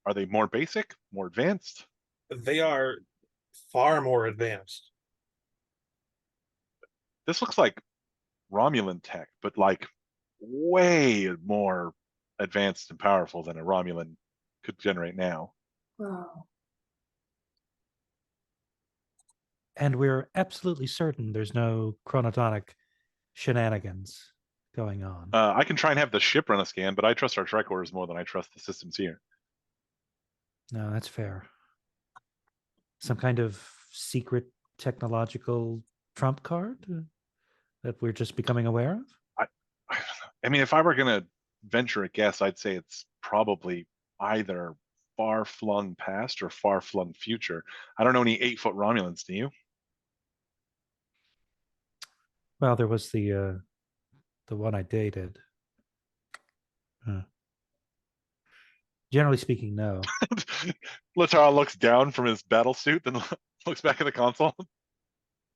Are they more basic, more advanced? They are far more advanced. This looks like Romulan tech, but like way more advanced and powerful than a Romulan could generate now. Wow. And we're absolutely certain there's no chronotonic shenanigans going on. I can try and have the ship run a scan, but I trust our tricorders more than I trust the systems here. No, that's fair. Some kind of secret technological trump card that we're just becoming aware of? I mean, if I were going to venture a guess, I'd say it's probably either far-flung past or far-flung future. I don't know any 8-foot Romulans, do you? Well, there was the one I dated. Generally speaking, no. Latara looks down from his battle suit, then looks back at the console.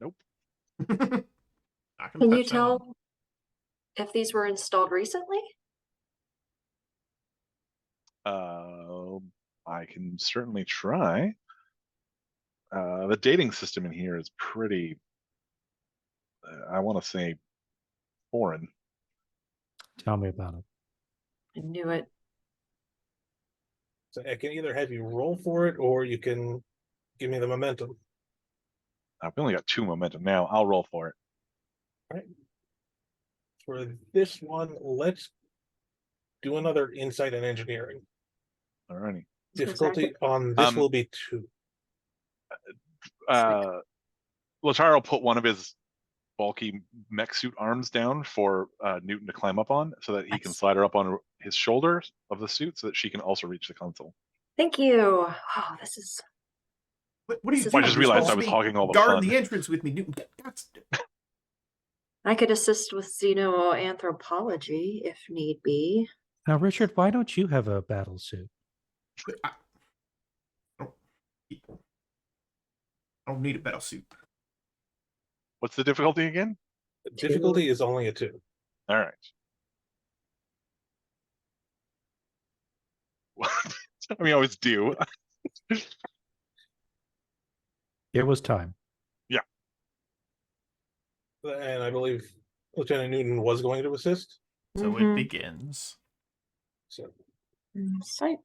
Nope. Can you tell if these were installed recently? I can certainly try. The dating system in here is pretty, I want to say, foreign. Tell me about it. I knew it. So I can either have you roll for it, or you can give me the momentum. We only got 2 momentum now. I'll roll for it. All right. For this one, let's do another insight and engineering. Alrighty. Difficulty on this will be 2. Latara will put one of his bulky mech suit arms down for Newton to climb up on, so that he can slide her up on his shoulders of the suit, so that she can also reach the console. Thank you. Oh, this is. What are you This is doing? I just You're realized supposed I to was be hogging all the guard fun. the entrance with me, Newton. I could assist with xenoanthropology if need be. Now, Richard, why don't you have a battle suit? I don't need a battle suit. What's the difficulty again? Difficulty is only a 2. All right. We always do. It was time. And I believe Lieutenant Newton was going to assist. So it begins. So Insight.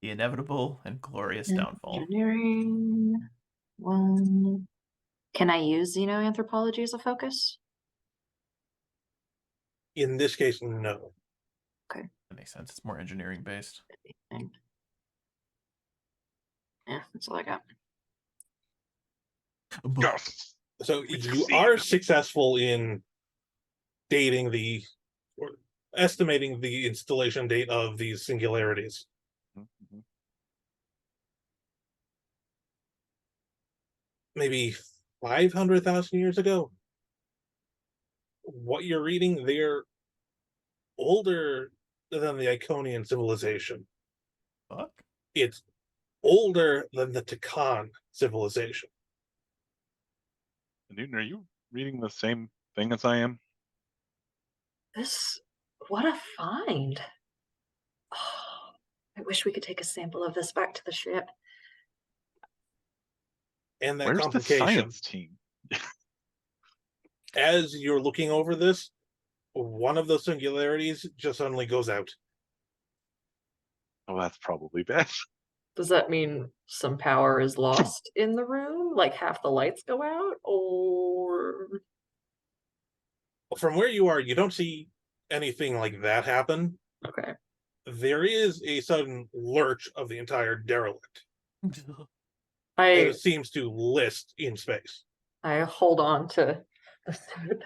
The inevitable and glorious downfall. Engineering. 1. Can I use xenoanthropology as a focus? in this case, no. That makes sense. It's more engineering based. Yeah, that's all I got. Yes. So We you succeed. are successful in dating or estimating the installation date of these singularities. Mhm. Maybe 500,000 years ago. What you're reading, they're older than the Iconian civilization. Fuck. It's older than the Takan civilization. Newton, are you reading the same thing as I am? What a find. Oh, I wish we could take a sample of this back to the ship. And that Where's the complication, science team? as you're looking over this, one of those singularities just suddenly goes out. Oh, that's probably bad. Does that mean some power is lost in the room? Like half the lights go out? Or. From where you are, you don't see anything like that happen. Okay. There is a sudden lurch of the entire derelict. And I it seems to list in space. hold on to the suit.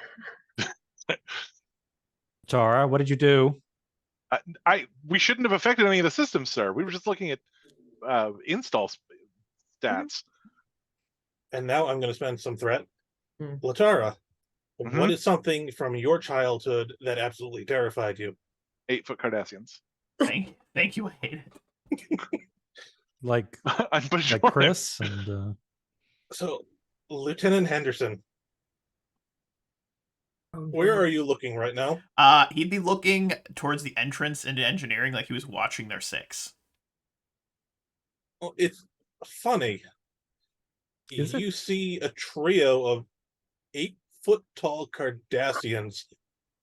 Tara, what did you do? We shouldn't have affected any of the systems, sir. We were just looking at install stats. And now I'm going to spend some threat. Hmm. Latara, Mhm. what is something from your childhood that absolutely terrified you? 8-foot Cardassians. Thank you. I hate it. like I'm pretty sure. like Chris and So, Lieutenant Henderson, Oh, where no. are you looking right now? He'd be looking towards the entrance into engineering like he was watching their six. Well, it's funny. Is it? You see a trio of 8-foot tall Cardassians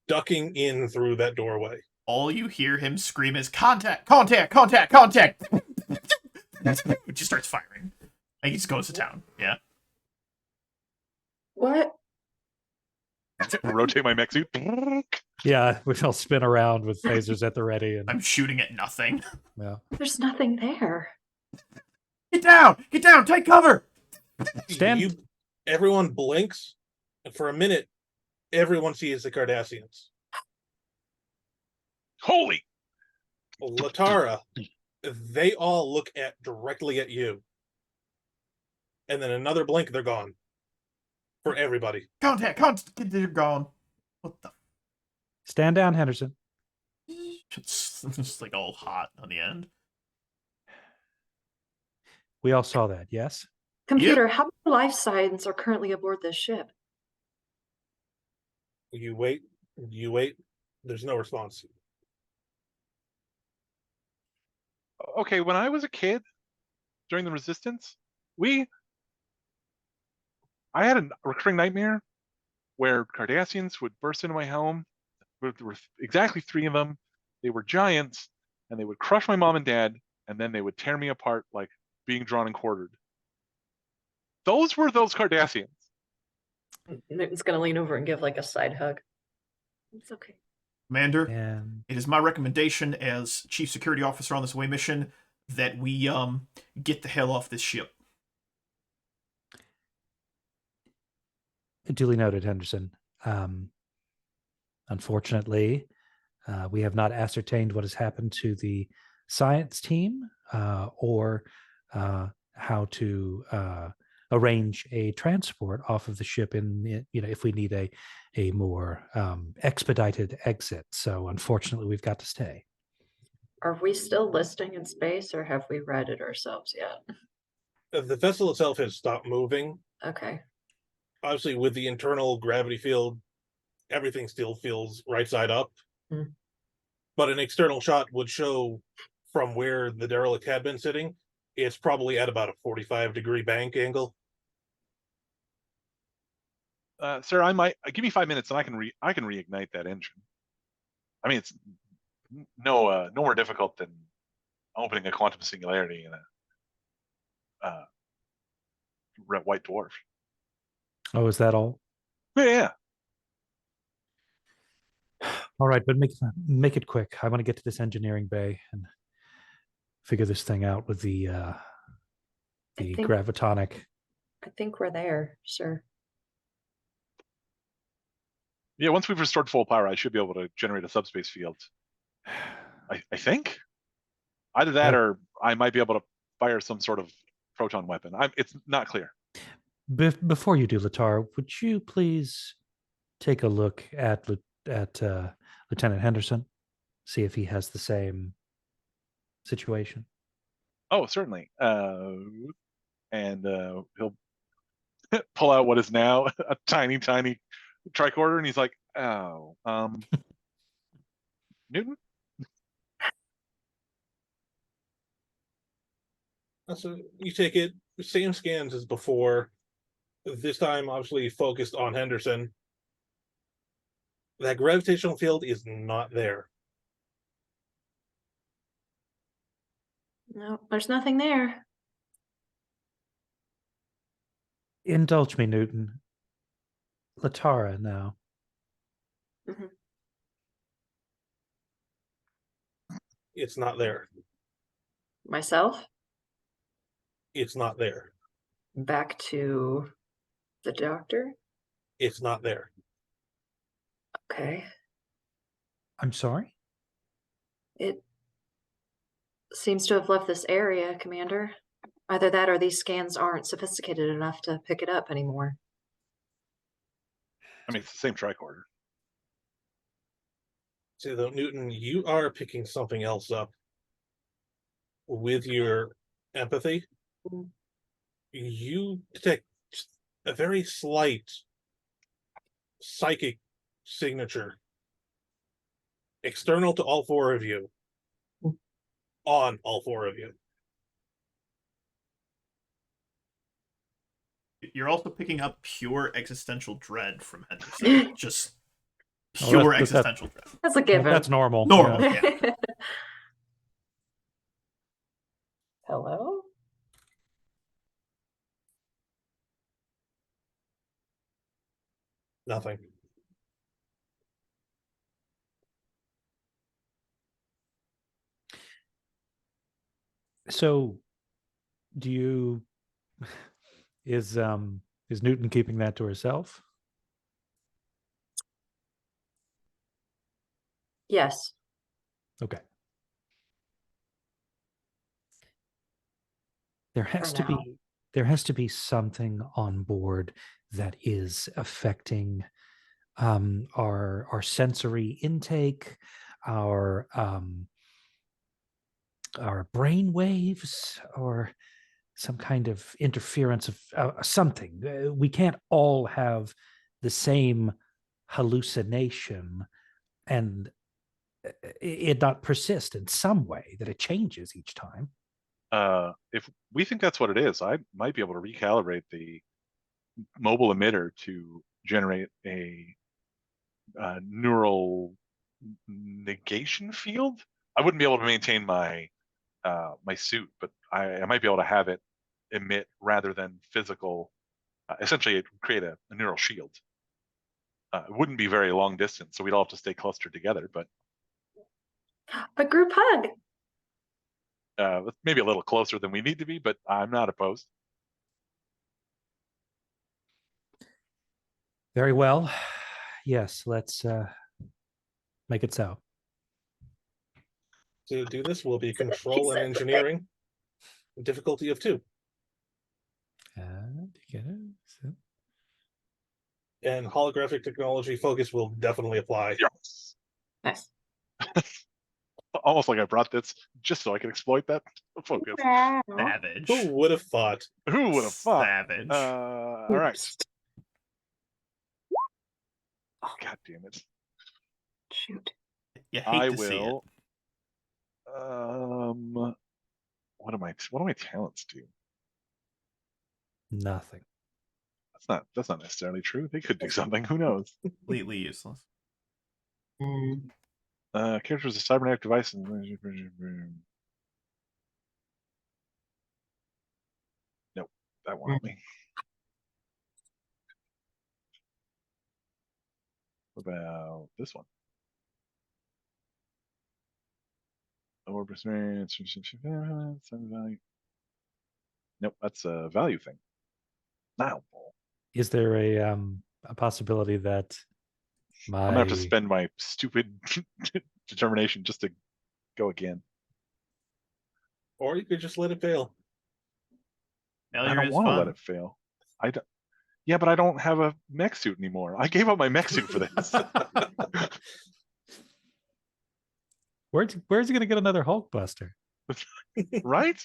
ducking in through that doorway. All you hear him scream is contact, contact, contact, contact. He just starts firing. And he just goes to town. Yeah. What? Rotate my mech suit. Yeah, we shall spin around with phasers at the ready, and I'm shooting at nothing. yeah. There's nothing there. Get down! Get down! Take cover! Stand. Everyone blinks, and for a minute, everyone sees the Cardassians. Holy! Latara, they all look directly at you. And then another blink, they're gone. For everybody. Contact, contact. They're gone. What the? Stand down, Henderson. It's just like all hot on the end. We all saw that, yes? Computer, how many life signs are currently aboard this ship? You wait, there's no response. Okay, when I was a kid, during the Resistance, I had a recurring nightmare where Cardassians would burst into my home. There were exactly 3 of them. They were giants, and they would crush my mom and dad, and then they would tear me apart like being drawn and quartered. Those were those Cardassians. Newton's gonna lean over and give like a side hug. It's okay. Commander, And it is my recommendation as Chief Security Officer on this away mission that we get the hell off this ship. duly noted, Henderson. Unfortunately, we have not ascertained what has happened to the science team or how to arrange a transport off of the ship if we need a more expedited exit. So unfortunately, we've got to stay. Are we still listing in space or have we read it ourselves yet? The vessel itself has stopped moving. Okay. Obviously, with the internal gravity field, everything still feels right side up. Hmm. But an external shot would show from where the derelict had been sitting, it's probably at about a 45-degree bank angle. Sir, I might give me 5 minutes and I can reignite that engine. I mean, it's no more difficult than opening a quantum singularity in a red white dwarf. Oh, is that all? Yeah. All right, but make it quick. I want to get to this engineering bay and figure this thing out with the think- gravitonic. I think we're there, sir. Yeah, once we've restored full power, I should be able to generate a subspace field. I think. Either that or I might be able to fire some sort of proton weapon. It's not clear. Before you do, Latar, would you please take a look at Lieutenant Henderson, see if he has the same situation? Oh, certainly. And he'll pull out what is now a tiny tricorder, and he's like, "Oh, Newton." So you take it, same scans as before. This time, obviously, focused on Henderson. That gravitational field is not there. No, there's nothing there. Indulge me, Newton. Latara now. Mhm. It's not there. Myself, It's not there. back to the doctor. It's not there. Okay. I'm sorry? It seems to have left this area, Commander. Either that or these scans aren't sophisticated enough to pick it up anymore. I mean, it's the same tricorder. See, though, Newton, you are picking something else up with your empathy, you detect a very slight psychic signature external to all four of you, on all four of you. You're also picking up pure existential dread from Henderson. Just Oh, pure that's- existential dread. That's a given. That's normal. Normal. Yeah. Yeah. Hello? Nothing. So, do you is Newton keeping that to herself? Yes. Okay. There has to now. be there has to be something on board that is affecting our sensory intake, our brain waves, or some kind of interference of something. We can't all have the same hallucination and it not persist in some way, that it changes each time. If we think that's what it is, I might be able to recalibrate the mobile emitter to generate a neural negation field. I wouldn't be able to maintain my my suit, but I might be able to have it emit rather than physical. Essentially, it would create a neural shield. It wouldn't be very long distance, so we'd all have to stay clustered together, but A group hug. maybe a little closer than we need to be, but I'm not opposed. Very well. Yes, let's make it so. To do this will be control and engineering. Difficulty of 2. And holographic technology focus will definitely apply. Yes. Nice. Almost like I brought this just so I could exploit that focus. Savage. Who would have thought? Who would have thought? Savage. All right. God damn it. Shoot. You hate I to see it. will. What do my talents do? Nothing. That's not necessarily true. They could do something. Who knows? Completely useless. Characters of cybernetic devices. Nope, that won't help me. What about this one? Or experience. Value. Nope, that's a value thing. Now, Is there a possibility that I'm gonna have to spend my stupid determination just to go again. Or you could just let it fail. Failure I don't is want to fun. let it fail. Yeah, but I don't have a mech suit anymore. I gave up my mech suit for this. where's he gonna get another Hulkbuster? Right?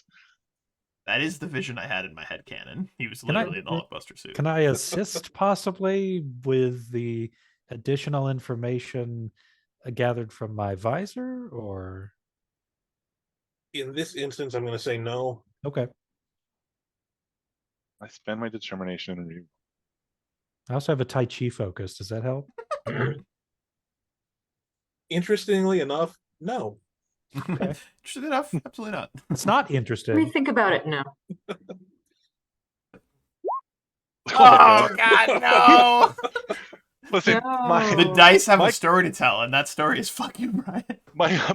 That is the vision I had in my head canon. He was Can I- literally in the Hulkbuster suit. Can I assist possibly with the additional information gathered from my visor, or In this instance, I'm going to say no. okay? I spend my determination and I also have a Tai Chi focus. Does that help? Interestingly enough, no. Okay. Interesting enough? Absolutely not. It's not Let me interesting. think about it now. Oh God, no! Listen, The No. dice have My- a story to tell, and that story is fuck you, Brian.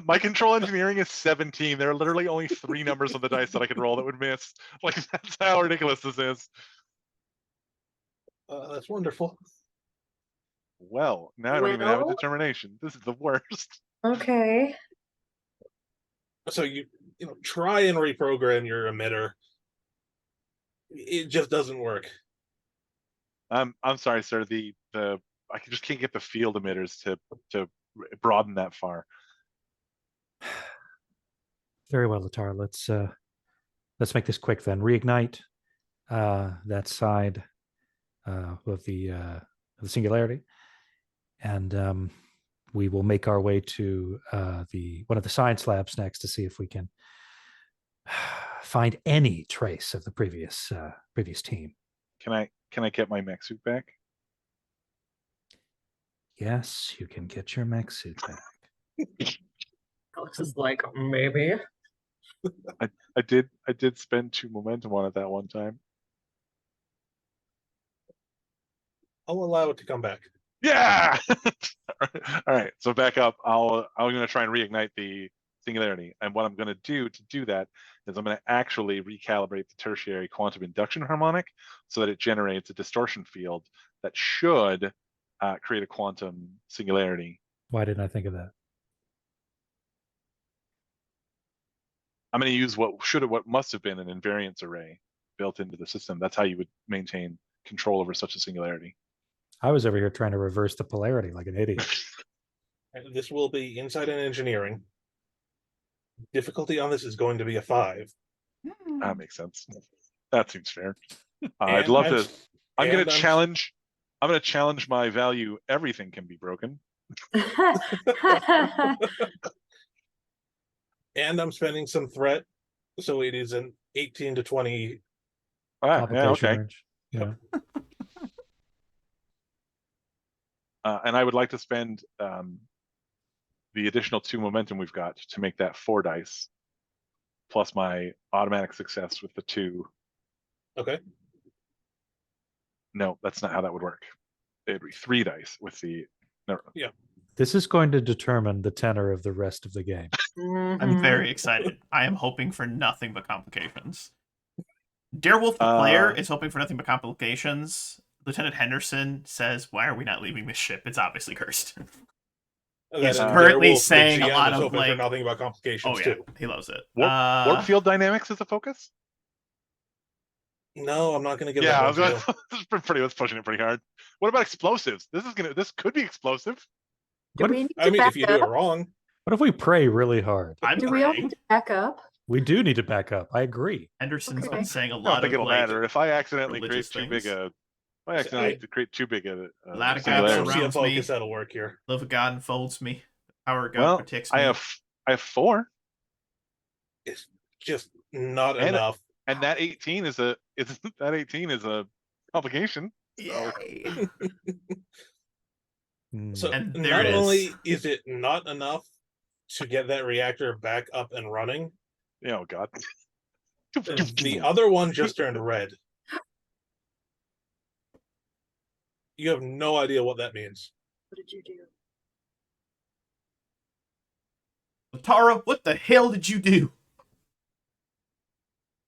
my control engineering is 17. There are literally only 3 numbers on the dice that I could roll that would miss. Like, that's how ridiculous this is. That's wonderful. Well, now I don't even have a Well- determination. This is the worst. Okay. So you try and reprogram your emitter. It just doesn't work. I'm sorry, sir. I just can't get the field emitters to broaden that far. Very well, Latar. Let's let's make this quick then. Reignite that side of the singularity, and we will make our way to one of the science labs next to see if we can find any trace of the previous team. Can I get my mech suit back? Yes, you can get your mech suit back. Alex is like, maybe. I did spend 2 momentum on it that one time. I'll allow it to come back. Yeah. All right. So back up. I'm gonna try and reignite the singularity, and what I'm gonna do to do that is I'm gonna actually recalibrate the tertiary quantum induction harmonic so that it generates a distortion field that should create a quantum singularity. Why didn't I think of that? I'm going to use what must have been an invariance array built into the system. That's how you would maintain control over such a singularity. I was over here trying to reverse the polarity like an idiot. And this will be insight and engineering. Difficulty on this is going to be a 5. That makes sense. That seems fair. I'd love to. I'm going to challenge. I'm going to challenge my value. Everything can be broken. And I'm spending some threat, so it is an 18 to 20. Yeah, okay. Range. Yeah. And I would like to spend the additional 2 momentum we've got to make that 4 dice, plus my automatic success with the 2. Okay. No, that's not how that would work. It'd be 3 dice with the. No. Yeah. This is going to determine the tenor of the rest of the game. I'm very excited. I am hoping for nothing but complications. Darewolf the player is hoping for nothing but complications. Lieutenant Henderson says, "Why are we not leaving this ship? It's obviously cursed." He's currently saying a lot of like nothing about complications. Oh yeah, too. he loves it. Warp field dynamics is a focus. No, I'm not going to give. Yeah, that I was one going. That's pushing it pretty hard. What about explosives? This could be explosive. Do we need to I mean, back if you do up? it wrong. What if we pray really hard? Do we all need to back up? We do need to back up. I agree. Henderson's Okay. been saying a I don't lot think of it'll like matter if I accidentally create religious too things. big a. If I accidentally create too big a. Lot of I don't Singularity. see a Surrounds me. focus that'll work here. love of God enfolds me. Power of God protects me. I have 4. It's just not And- enough. And that 18 is a complication. Yay. So And there not it is. only is it not enough to get that reactor back up and running, Oh God. the other one just turned red. You have no idea what that means. What did you do? Tara, what the hell did you do?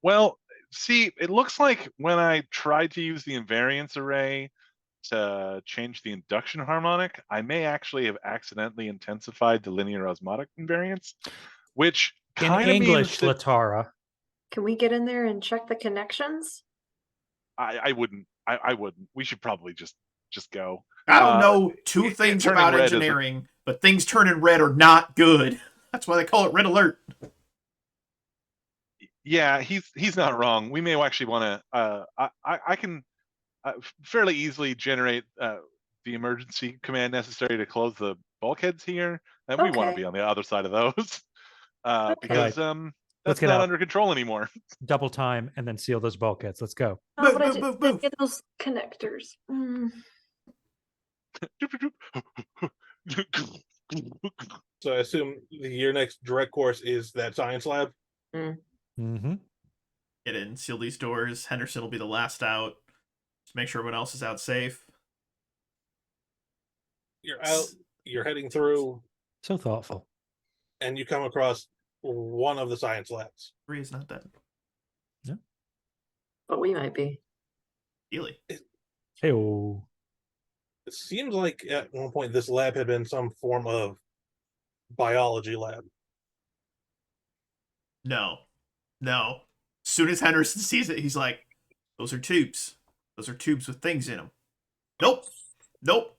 Well, see, it looks like when I tried to use the invariance array to change the induction harmonic, I may actually have accidentally intensified the linear osmotic invariance, which In kind of English, means that Latara. Can we get in there and check the connections? I wouldn't. I wouldn't. We should probably just go. I don't know two it things turning about red is a- engineering, but things turning red are not good. That's why they call it red alert. Yeah, he's not wrong. We may actually want to. I can fairly easily generate the emergency command necessary to close the bulkheads here, and we want to Okay. be on the other side of those because Let's that's get not out. under control anymore. Double time and then seal those bulkheads. Let's go. Oh, Move, but I move, didn't move, move. get those connectors. So I assume your next direct course is that science lab. Mm-hmm. Get in, seal these doors. Henderson will be the last out. Just make sure everyone else is out safe. You're out. You're heading through, So thoughtful. and you come across one of the science labs. 3 is not dead. But we might be. Healy. Hey, oh. It seems like at one point this lab had been some form of biology lab. No. As soon as Henderson sees it, he's like, those are tubes. Those are tubes with things in them. Nope.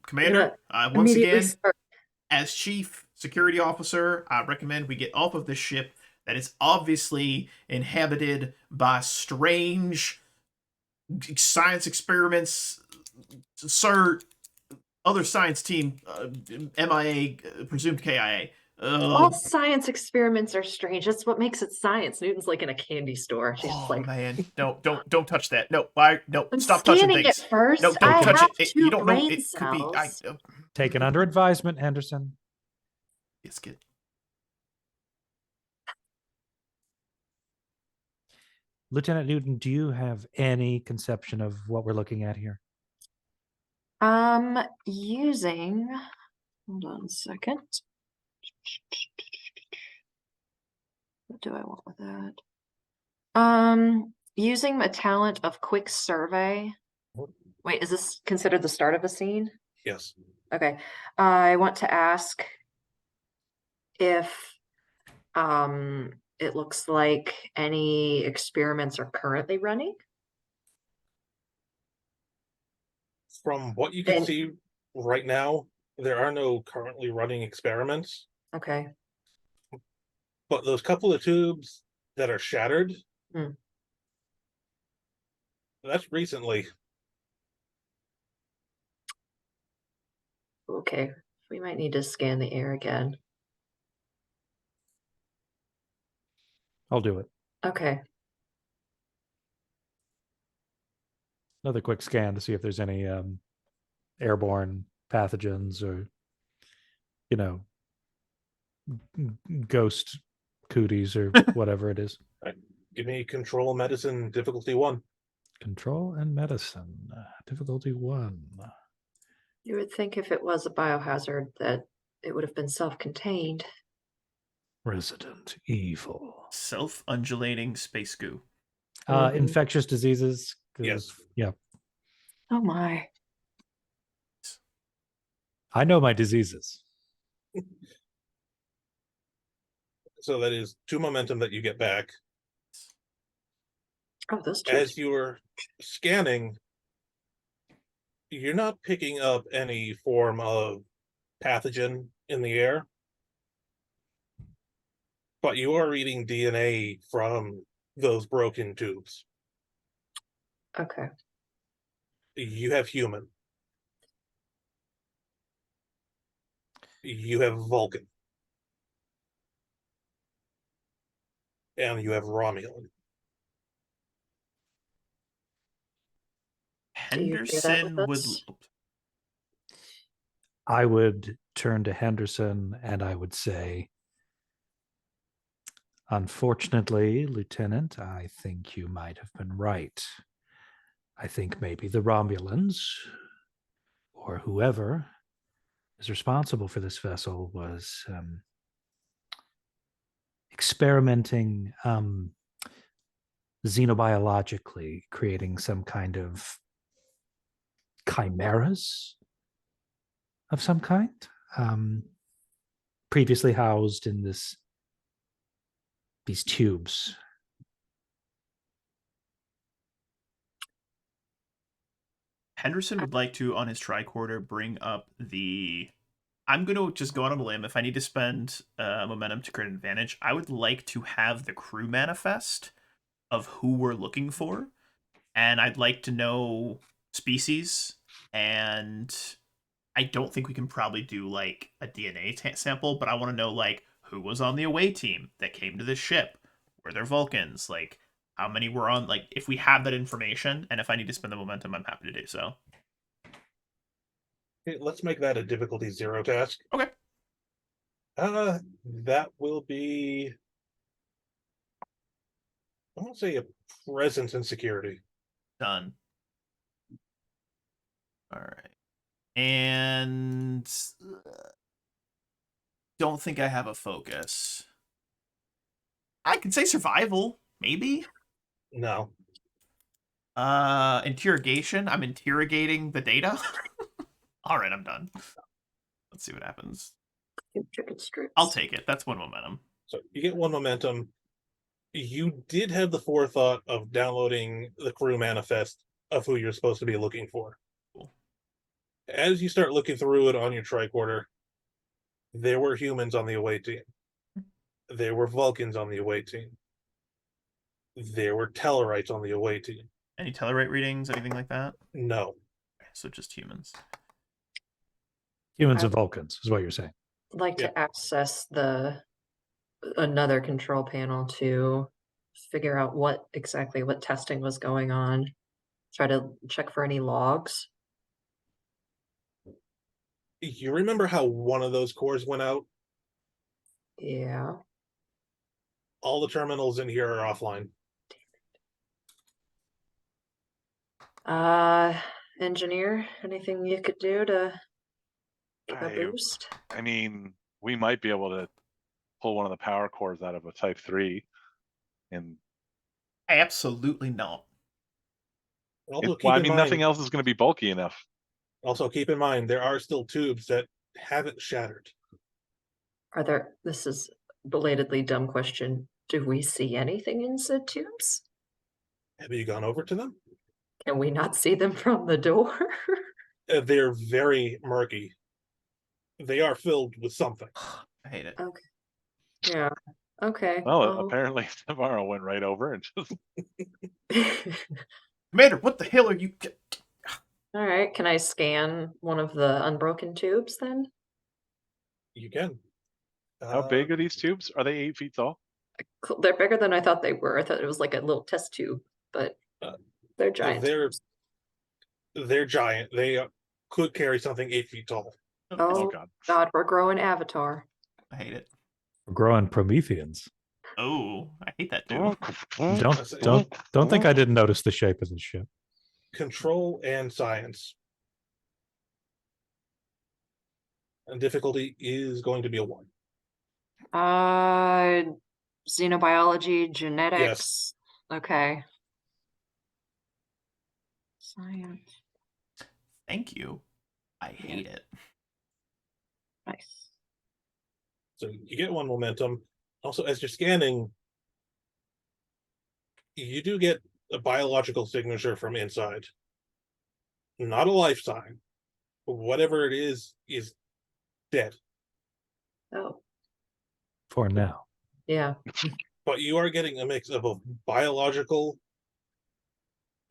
Commander, once Immediately again, start. as Chief Security Officer, I recommend we get off of this ship. that is obviously inhabited by strange science experiments, sir, other science team, MIA, presumed KIA. All science experiments are strange. That's what makes it science. Newton's like in a candy store. She's Oh like, man, don't touch that. No, why? No, I'm stop touching scanning it things. first. No, don't I touch have it. two You don't know. brain It could be. cells. Taken under advisement, Henderson. Yes, kid. Lieutenant Newton, do you have any conception of what we're looking at here? Using, hold on a second. What do I want with that? Using a talent of quick survey. Wait, is this considered the start of a scene? Yes. Okay. I want to ask if it looks like any experiments are currently running. From what you can And- see right now, there are no currently running experiments, Okay. but those couple of tubes that are shattered, that's recently. Okay. We might need to scan the air again. I'll do it. Okay. Another quick scan to see if there's any airborne pathogens or, ghost cooties or whatever it is. Give me control medicine difficulty 1. Control and medicine, difficulty 1. You would think if it was a biohazard that it would have been self-contained. Resident Evil. Self-undulating space goo. Infectious diseases. Yes. Yeah. Oh my. I know my diseases. So that is 2 momentum that you get back. Oh, those two. As you are scanning, you're not picking up any form of pathogen in the air, but you are reading DNA from those broken tubes. Okay. You have human. You have Vulcan. And you have Romulan. Do you share that Henderson with would. us? I would turn to Henderson and I would say, unfortunately, Lieutenant, I think you might have been right. I think maybe the Romulans or whoever is responsible for this vessel was experimenting xenobiologically, creating some kind of chimeras of some kind, previously housed in these tubes. Henderson would like to, on his tricorder, bring up the. I'm going to just go out on a limb. If I need to spend momentum to create an advantage, I would like to have the crew manifest of who we're looking for. And I'd like to know species. And I don't think we can probably do like a DNA sample, but I want to know like who was on the away team that came to this ship. Were there Vulcans? Like how many were on? Like if we have that information, and if I need to spend the momentum, I'm happy to do so. Okay, let's make that a difficulty 0 task. Okay. That will be, I won't say a presence and security. Done. All right. And don't think I have a focus. I could say survival, maybe. No. Interrogation. I'm interrogating the data. All right, I'm done. Let's see what happens. Chicken strips. I'll take it. That's 1 momentum. So you get 1 momentum. You did have the forethought of downloading the crew manifest of who you're supposed to be looking for. Cool. As you start looking through it on your tricorder, there were humans on the away team. There were Vulcans on the away team. There were Tellarites on the away team. Any Tellarite readings, anything like that? No. So just humans. Humans I- and Vulcans is what you're saying. Like Yeah. to access another control panel to figure out what testing was going on. Try to check for any logs. You remember how one of those cores went out? Yeah. All the terminals in here are offline. Engineer, anything you could do to give a I- boost? I mean, we might be able to pull one of the power cores out of a Type 3. And Absolutely not. Also, well, I keep in mean, mind, nothing else is going to be bulky enough. there are still tubes that haven't shattered. This is belatedly dumb question. Do we see anything in said tubes? Have you gone over to them? Can we not see them from the door? They're very murky. They are filled with something. I hate it. Okay. Yeah. Okay. Well, well- apparently Navarro went right over and just Commander, what the hell are you? All right. Can I scan one of the unbroken tubes then? You can. how big are these tubes? Are they 8 feet tall? Cool. They're bigger than I thought they were. I thought it was like a little test tube, but Uh, they're giant. They're giant. They could carry something 8 feet tall. Oh Oh God. God, we're growing Avatar. I hate it. We're growing Prometheans. Oh, I hate that too. Don't think I didn't notice the shape of the ship. Control and science. And difficulty is going to be a 1. Xenobiology, genetics. Okay. Science. Thank you. I hate it. Nice. So you get 1 momentum. Also, as you're scanning, you do get a biological signature from inside. Not a life sign. Whatever it is dead. Oh, For now. yeah. But you are getting a mix of both biological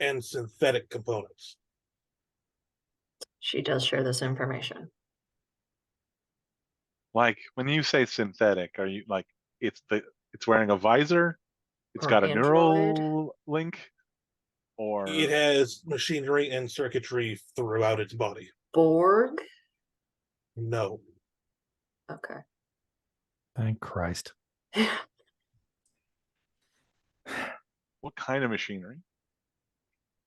and synthetic components. She does share this information. Like when you say synthetic, are you like it's wearing a visor? It's Or got a android. neural link? Or It has machinery and circuitry throughout its body. Borg? No. Okay. Thank Christ. what kind of machinery?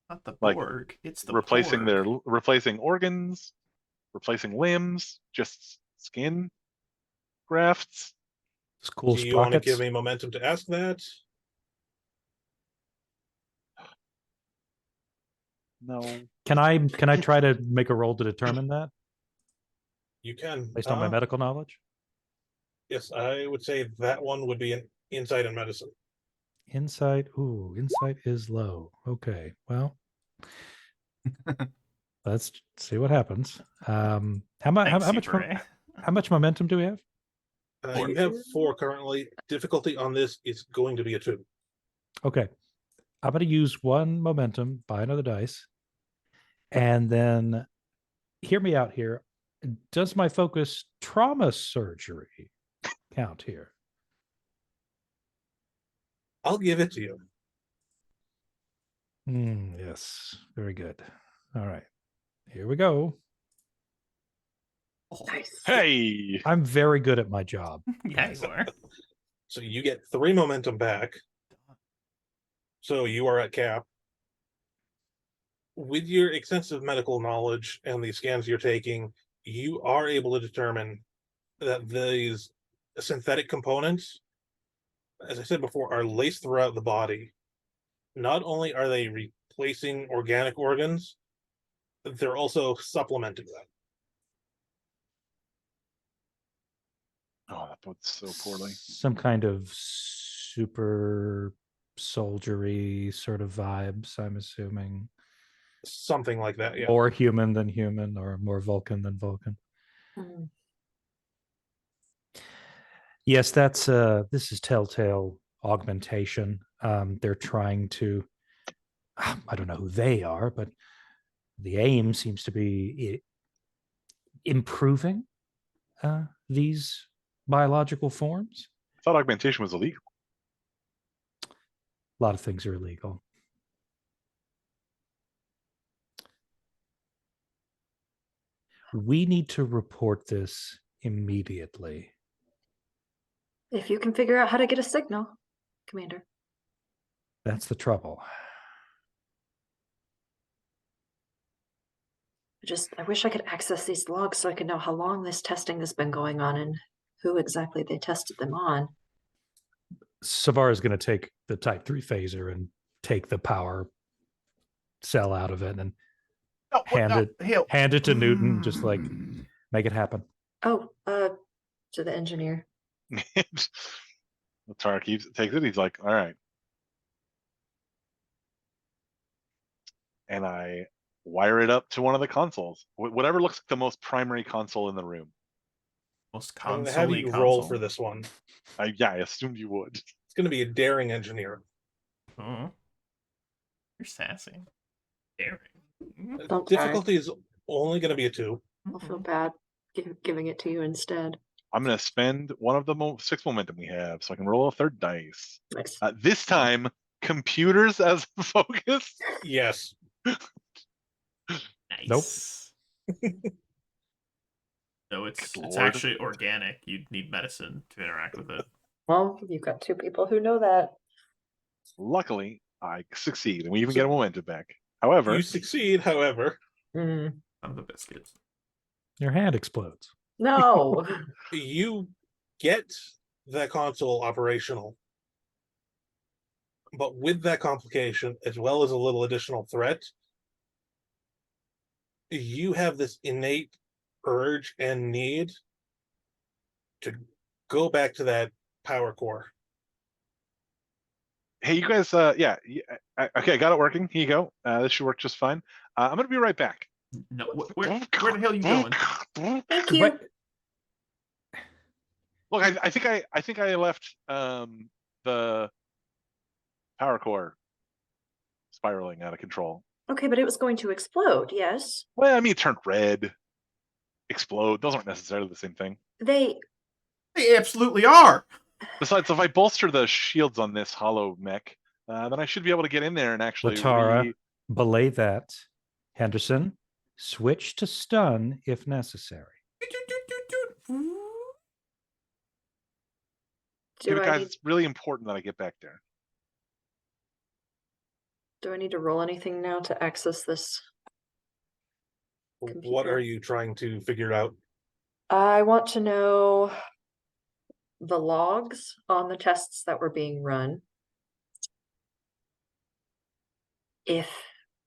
Not the Like, Borg. It's the replacing Porg. replacing organs, replacing limbs, just skin grafts. School Do you want to sprockets. give me momentum to ask that? No. Can I try to make a roll to determine that You can. based on my medical knowledge? Yes, I would say that one would be an insight in medicine. Insight. Ooh, insight is low. Okay. Well, let's see what happens. How much? Thanks, How much? C4A. How much momentum do we have? You have 4 currently. Difficulty on this is going to be a 2. Okay. I'm going to use 1 momentum, buy another dice, and then hear me out here. Does my focus trauma surgery count here? I'll give it to you. Yes. Very good. All right. Here we go. Nice. Hey. I'm very good at my job. Yeah, you are. So you get 3 momentum back. So you are at cap. With your extensive medical knowledge and the scans you're taking, you are able to determine that these synthetic components, as I said before, are laced throughout the body. Not only are they replacing organic organs, they're also supplementing them. Oh, that bodes so poorly. Some kind of super soldiery sort of vibes, I'm assuming. Something like that, yeah. More human than human or more Vulcan than Vulcan. Mm. Yes, that's this is Telltale augmentation. They're trying to, I don't know who they are, but the aim seems to be improving these biological forms. I thought augmentation was illegal. A lot of things are illegal. We need to report this immediately. If you can figure out how to get a signal, Commander. That's the trouble. I wish I could access these logs so I could know how long this testing has been going on and who exactly they tested them on. Savara is going to take the Type 3 phaser and take the power cell out of it and No, hand no, it Hale. hand it to Newton, just like make it happen. Oh, to the engineer. Tara takes it. He's like, all right. And I wire it up to one of the consoles, whatever looks like the most primary console in the room. Most I'm going to have console-y you roll console. for this one. Yeah, I assumed you would. It's going to be a daring engineer. Oh. You're sassy. Daring. Don't cry. Difficulty is only going to be a 2. I'll feel bad giving it to you instead. I'm going to spend one of the 6 momentum we have so I can roll a third dice. Nice. This time, computers as a focus. Yes. Nice. No, it's Good it's lord. actually organic. You'd need medicine to interact with it. Well, you've got 2 people who know that. Luckily, I succeed, and we even So- get a momentum back. However, You succeed, however. Mm. Some of the biscuits. Your hand explodes. No. You get that console operational. But with that complication, as well as a little additional threat, you have this innate urge and need to go back to that power core. hey, you guys, okay, I got it working. Here you go. This should work just fine. I'm going to be right back. No, where the hell are you going? Thank you. What? Look, I think I left the power core spiraling out of control. Okay, but it was going to explode, yes? Well, I mean, it turned red, explode. Those aren't necessarily the same thing. They They absolutely are. Besides, if I bolster the shields on this hollow mech, then I should be able to get in there and actually. Latara, belay that. Henderson, switch to stun if necessary. do I Guys, need, it's really important that I get back there. do I need to roll anything now to access this? What Computer. are you trying to figure out? I want to know the logs on the tests that were being run. If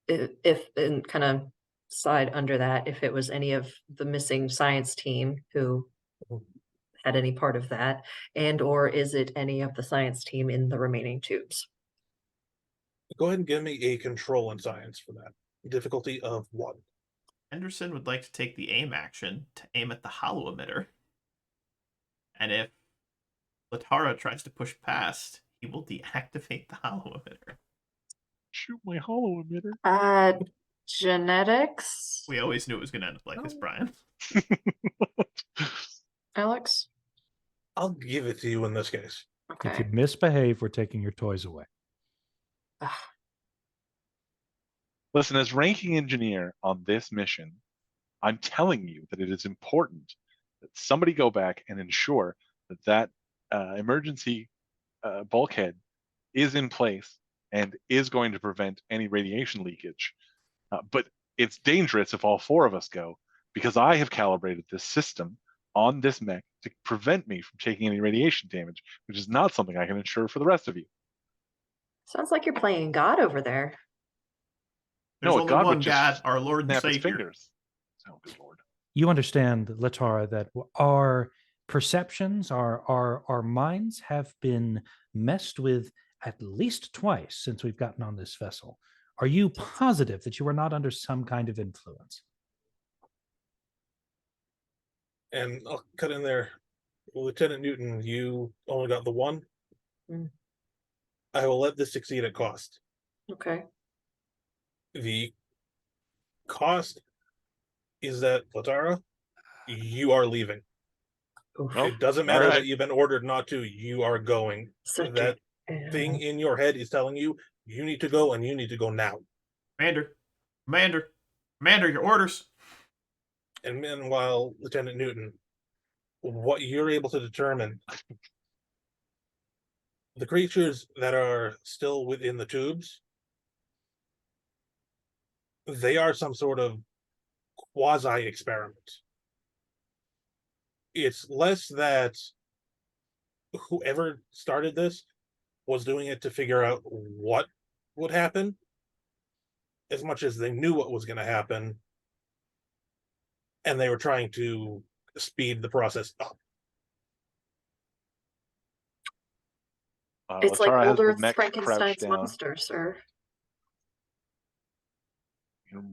and kind of side under that, if it was any of the missing science team who had any part of that, and or is it any of the science team in the remaining tubes? Go ahead and give me a control in science for that. Difficulty of 1. Henderson would like to take the aim action to aim at the hollow emitter. And if Latara tries to push past, he will deactivate the hollow emitter. Shoot my hollow emitter. Genetics, We always knew it was going to end up like this, Oh. Brian. Alex? I'll give it to you in this case. If you Okay. misbehave, we're taking your toys away. Listen, as ranking engineer on this mission, I'm telling you that it is important that somebody go back and ensure that emergency bulkhead is in place and is going to prevent any radiation leakage. But it's dangerous if all 4 of us go, because I have calibrated this system on this mech to prevent me from taking any radiation damage, which is not something I can ensure for the rest of you. Sounds like you're playing God over there. There's No, only God would one just God, our Lord and Snap his Savior. fingers. Oh, good lord. You understand, Latara, that our perceptions, our minds have been messed with at least twice since we've gotten on this vessel. Are you positive that you are not under some kind of influence? And I'll cut in there. Lieutenant Newton, you only got the one. Mm. I will let this succeed at cost. Okay. The cost is that, Latara, you are leaving. Oof. Oh, It doesn't matter alright. that you've been ordered not to. You are going. So That thing in your head is telling you you need to go, and you need to go now. Commander, your orders. And meanwhile, Lieutenant Newton, what you're able to determine, the creatures that are still within the tubes, they are some sort of quasi-experiment. It's less that whoever started this was doing it to figure out what would happen, as much as they knew what was going to happen, and they were trying to speed the process up. It's like Latara has Old the Earth's mech crouched Frankenstein's down, monster, sir.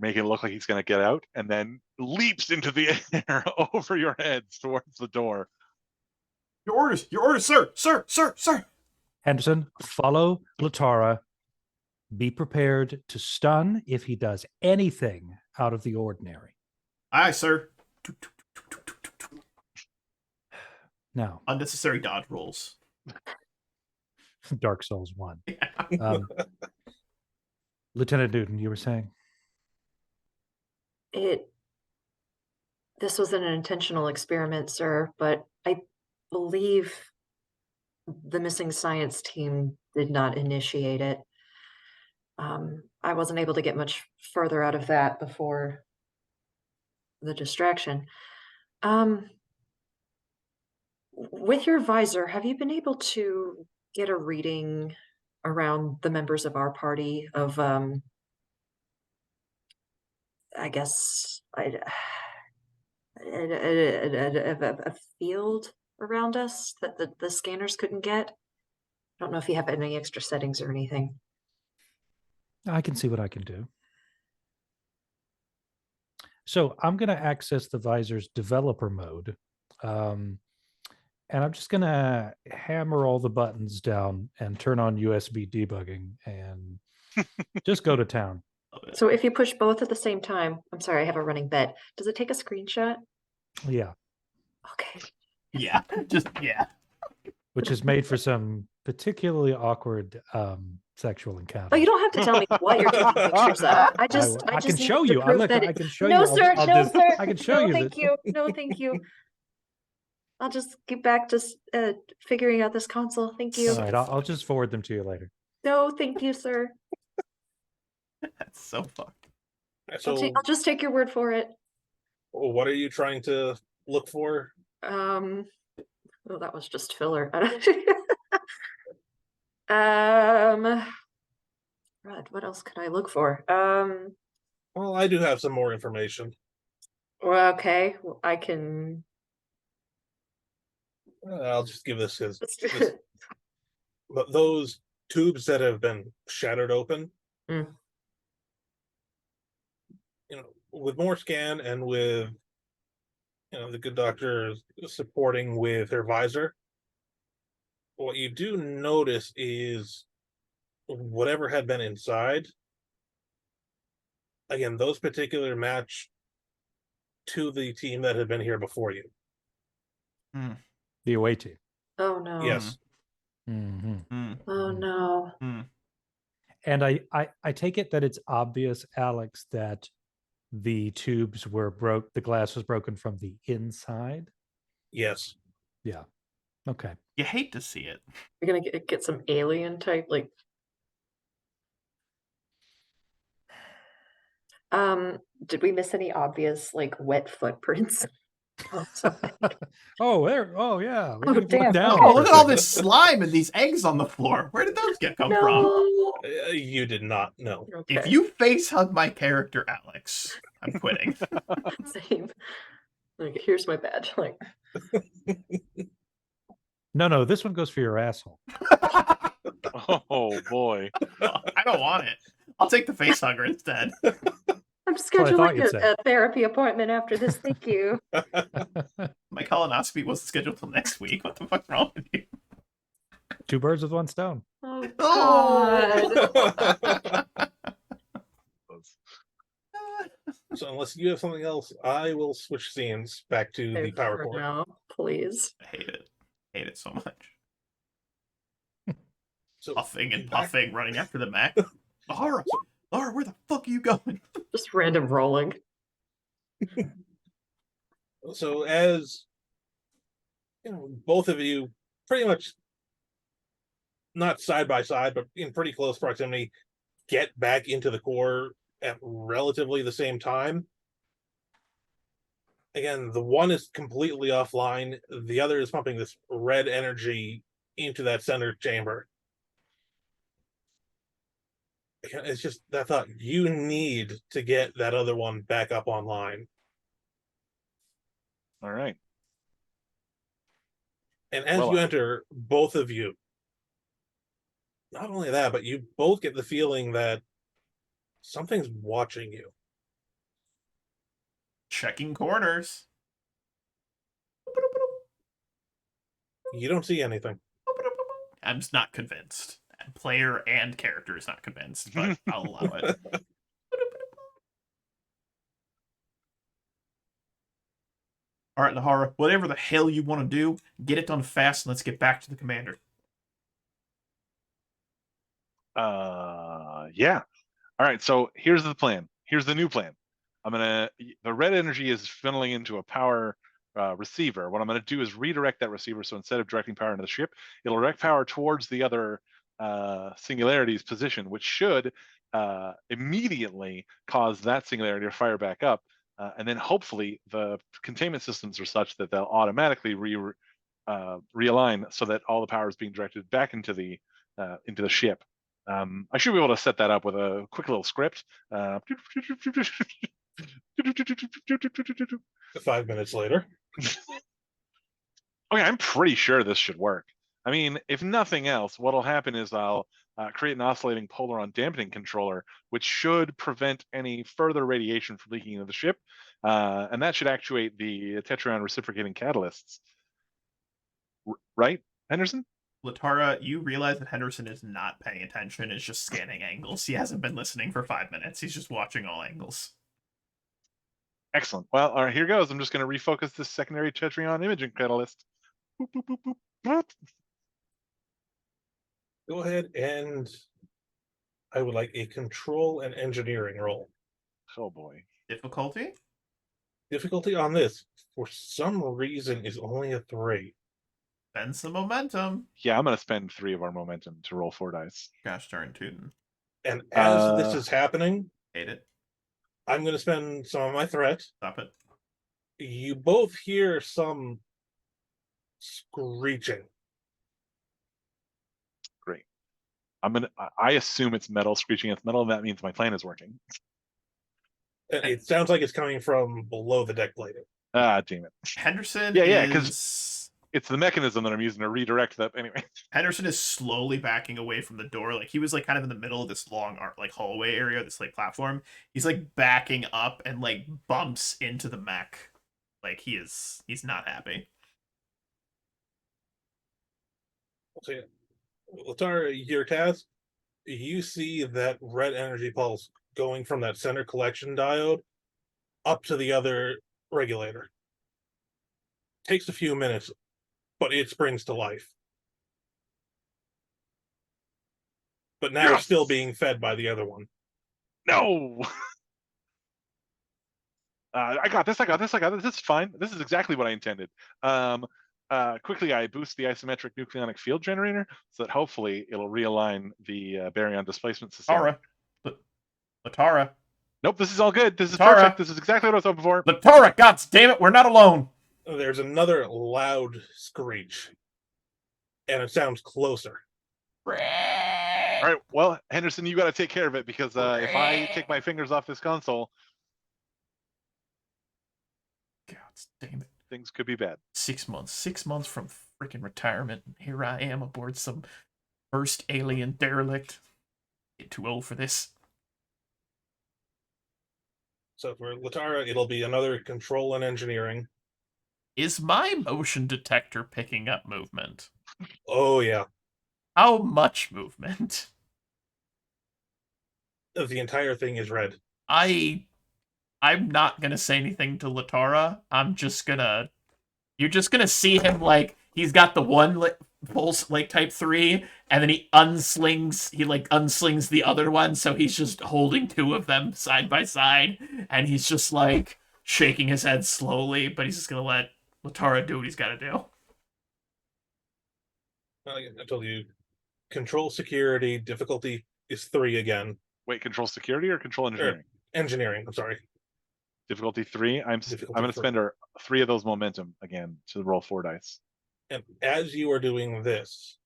making it look like he's going to get out, and then leaps into the air over your heads towards the door. Your orders, sir. Henderson, follow Latara. Be prepared to stun if he does anything out of the ordinary. Aye, sir. Now, Unnecessary dodge rolls. Dark Souls 1. Lieutenant Newton, you were saying? This was an intentional experiment, sir, but I believe the missing science team did not initiate it. I wasn't able to get much further out of that before the distraction. With your visor, have you been able to get a reading around the members of our party of, I guess, a field around us that the scanners couldn't get? I don't know if you have any extra settings or anything. I can see what I can do. So I'm going to access the visor's developer mode. And I'm just going to hammer all the buttons down and turn on USB debugging and just go to town. So if you push both at the same time, I'm sorry, I have a running bet. Does it take a screenshot? Yeah. Okay. Yeah, yeah. Which is made for some particularly awkward sexual encounters. Oh, you don't have to tell me what you're taking pictures of. I just I can need show to you. prove Look, that I can show you. No, I'll- sir. I'll No, just- sir. I can show no, you thank that- you. No, thank you. I'll just get back to figuring out this console. Thank you. All right, I'll just forward them to you later. No, thank you, sir. That's so fucked. So, I'll just take your word for it. what are you trying to look for? Oh, that was just filler. Right, what else could I look for? Well, I do have some more information. Well, okay, well, I can. I'll just give this because but those tubes that have been shattered open, Mm. with more scan and with the good doctor supporting with her visor, what you do notice is whatever had been inside, again, those particular match to the team that had been here before you. The away team. Oh no. Yes. Mm-hmm. Oh no. And I take it that it's obvious, Alex, that the tubes were the glass was broken from the inside. Yes. Yeah. Okay. You hate to see it. We're gonna get some alien type like. Did we miss any obvious like wet footprints? Oh, there. Oh, yeah. We Oh, can look damn. down. Okay. Oh, for a look at all second. this slime and these eggs on the floor. Where did those come from? No. You did not know. Okay. If you face hug my character, Alex, I'm quitting. Same. Like, here's my badge. Like, No, this one goes for your asshole. Oh boy. I don't want it. I'll take the face hugger instead. I'm what I thought scheduling you'd say. a therapy appointment after this. Thank you. My colonoscopy wasn't scheduled till next week. What the fuck's wrong with you? 2 birds with 1 stone. Oh God. So unless you have something else, I will switch scenes back to the power For core. now, please. I hate it. Hate it so much. So Puffing and back- puffing, running after the mech. Laura, Laura, where the fuck are you going? Just random rolling. So as both of you pretty much not side by side, but in pretty close proximity, get back into the core at relatively the same time. Again, the one is completely offline, the other is pumping this red energy into that center chamber. It's just that thought, you need to get that other one back up online. All right. And as Well, you enter, both of you, not only that, but you both get the feeling that something's watching you. Checking corners. You don't see anything. I'm just not convinced. Player and character is not convinced, but I'll allow it. All right, Nahara, whatever the hell you want to do, get it done fast and let's get back to the commander. Yeah. All right, so here's the plan. Here's the new plan. The red energy is funneling into a power receiver. What I'm gonna do is redirect that receiver. So instead of directing power into the ship, it'll direct power towards the other singularity's position, which should immediately cause that singularity to fire back up. And then hopefully the containment systems are such that they'll automatically realign so that all the power is being directed back into the ship. I should be able to set that up with a quick little script. 5 minutes later. Okay, I'm pretty sure this should work. I mean, if nothing else, what'll happen is I'll create an oscillating polaron dampening controller, which should prevent any further radiation from leaking into the ship, and that should actuate the tetryon reciprocating catalysts. Right, Henderson? Latara, you realize that Henderson is not paying attention, is just scanning angles. He hasn't been listening for 5 minutes. He's just watching all angles. Excellent. Well, all right, here goes. I'm just going to refocus this secondary tetryon imaging catalyst. Boop, boop, boop, boop, boop. Go ahead and I would like a control and engineering roll. Oh boy. Difficulty? Difficulty on this, for some reason, is only a 3. Spend some momentum. Yeah, I'm going to spend 3 of our momentum to roll 4 dice. Gosh darn tootin'. And as this is happening, Hate it. I'm going to spend some of my threat. Stop it. You both hear some screeching. Great. I assume it's metal screeching against metal, and that means my plan is working. It sounds like it's coming from below the deck plating. Ah, damn it. Henderson Yeah, is... 'cause it's the mechanism that I'm using to redirect that. Anyway, Henderson is slowly backing away from the door. Like, he was, like, kind of in the middle of this long, like, hallway area, this, like, platform. He's, like, backing up and, like, bumps into the mech. Like, he's not happy. So, yeah. Latara, your task, you see that red energy pulse going from that center collection diode up to the other regulator. Takes a few minutes, but it springs to life. But now Yes! still being fed by the other one. no. I got this. This is fine. This is exactly what I intended. Quickly, I boost the isometric nucleonic field generator so that hopefully it'll realign the baryon displacement system. Latara. Nope, this is all good. This is Latara. perfect. This is exactly what I was hoping for. Latara, god damn it, we're not alone. There's another loud screech. And it sounds closer. All right, well, Henderson, you got to take care of it because if I take my fingers off this console, God damn it. things could be bad. 6 months. 6 months from freaking retirement. Here I am aboard some first alien derelict. Get too old for this. So for Latara, it'll be another control and engineering. Is my motion detector picking up movement? Oh yeah, How much movement? the entire thing is red. I'm not gonna say anything to Latara. You're just gonna see him like he's got the one pulse like type 3, and then he unslings the other one, so he's just holding two of them side by side, and he's just like shaking his head slowly, but he's just gonna let Latara do what he's gotta do. I told you, control security difficulty is 3 again. Wait, control security or control engineering? Engineering, I'm sorry. Difficulty 3. I'm Difficulty going to spend 3 of those momentum again to roll 4 dice. And as you are doing this,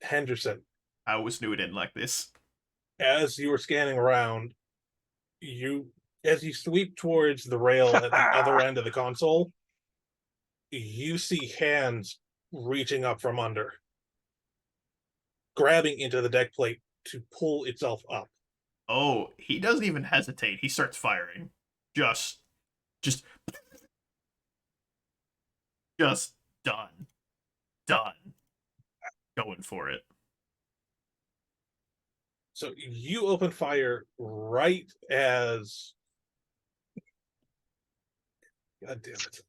Henderson, I always knew it didn't like this. as you were scanning around, as you sweep towards the rail at the other end of the console, you see hands reaching up from under, grabbing into the deck plate to pull itself up. Oh, he doesn't even hesitate. He starts firing. Just done. Going for it. So you open fire right as... God damn it.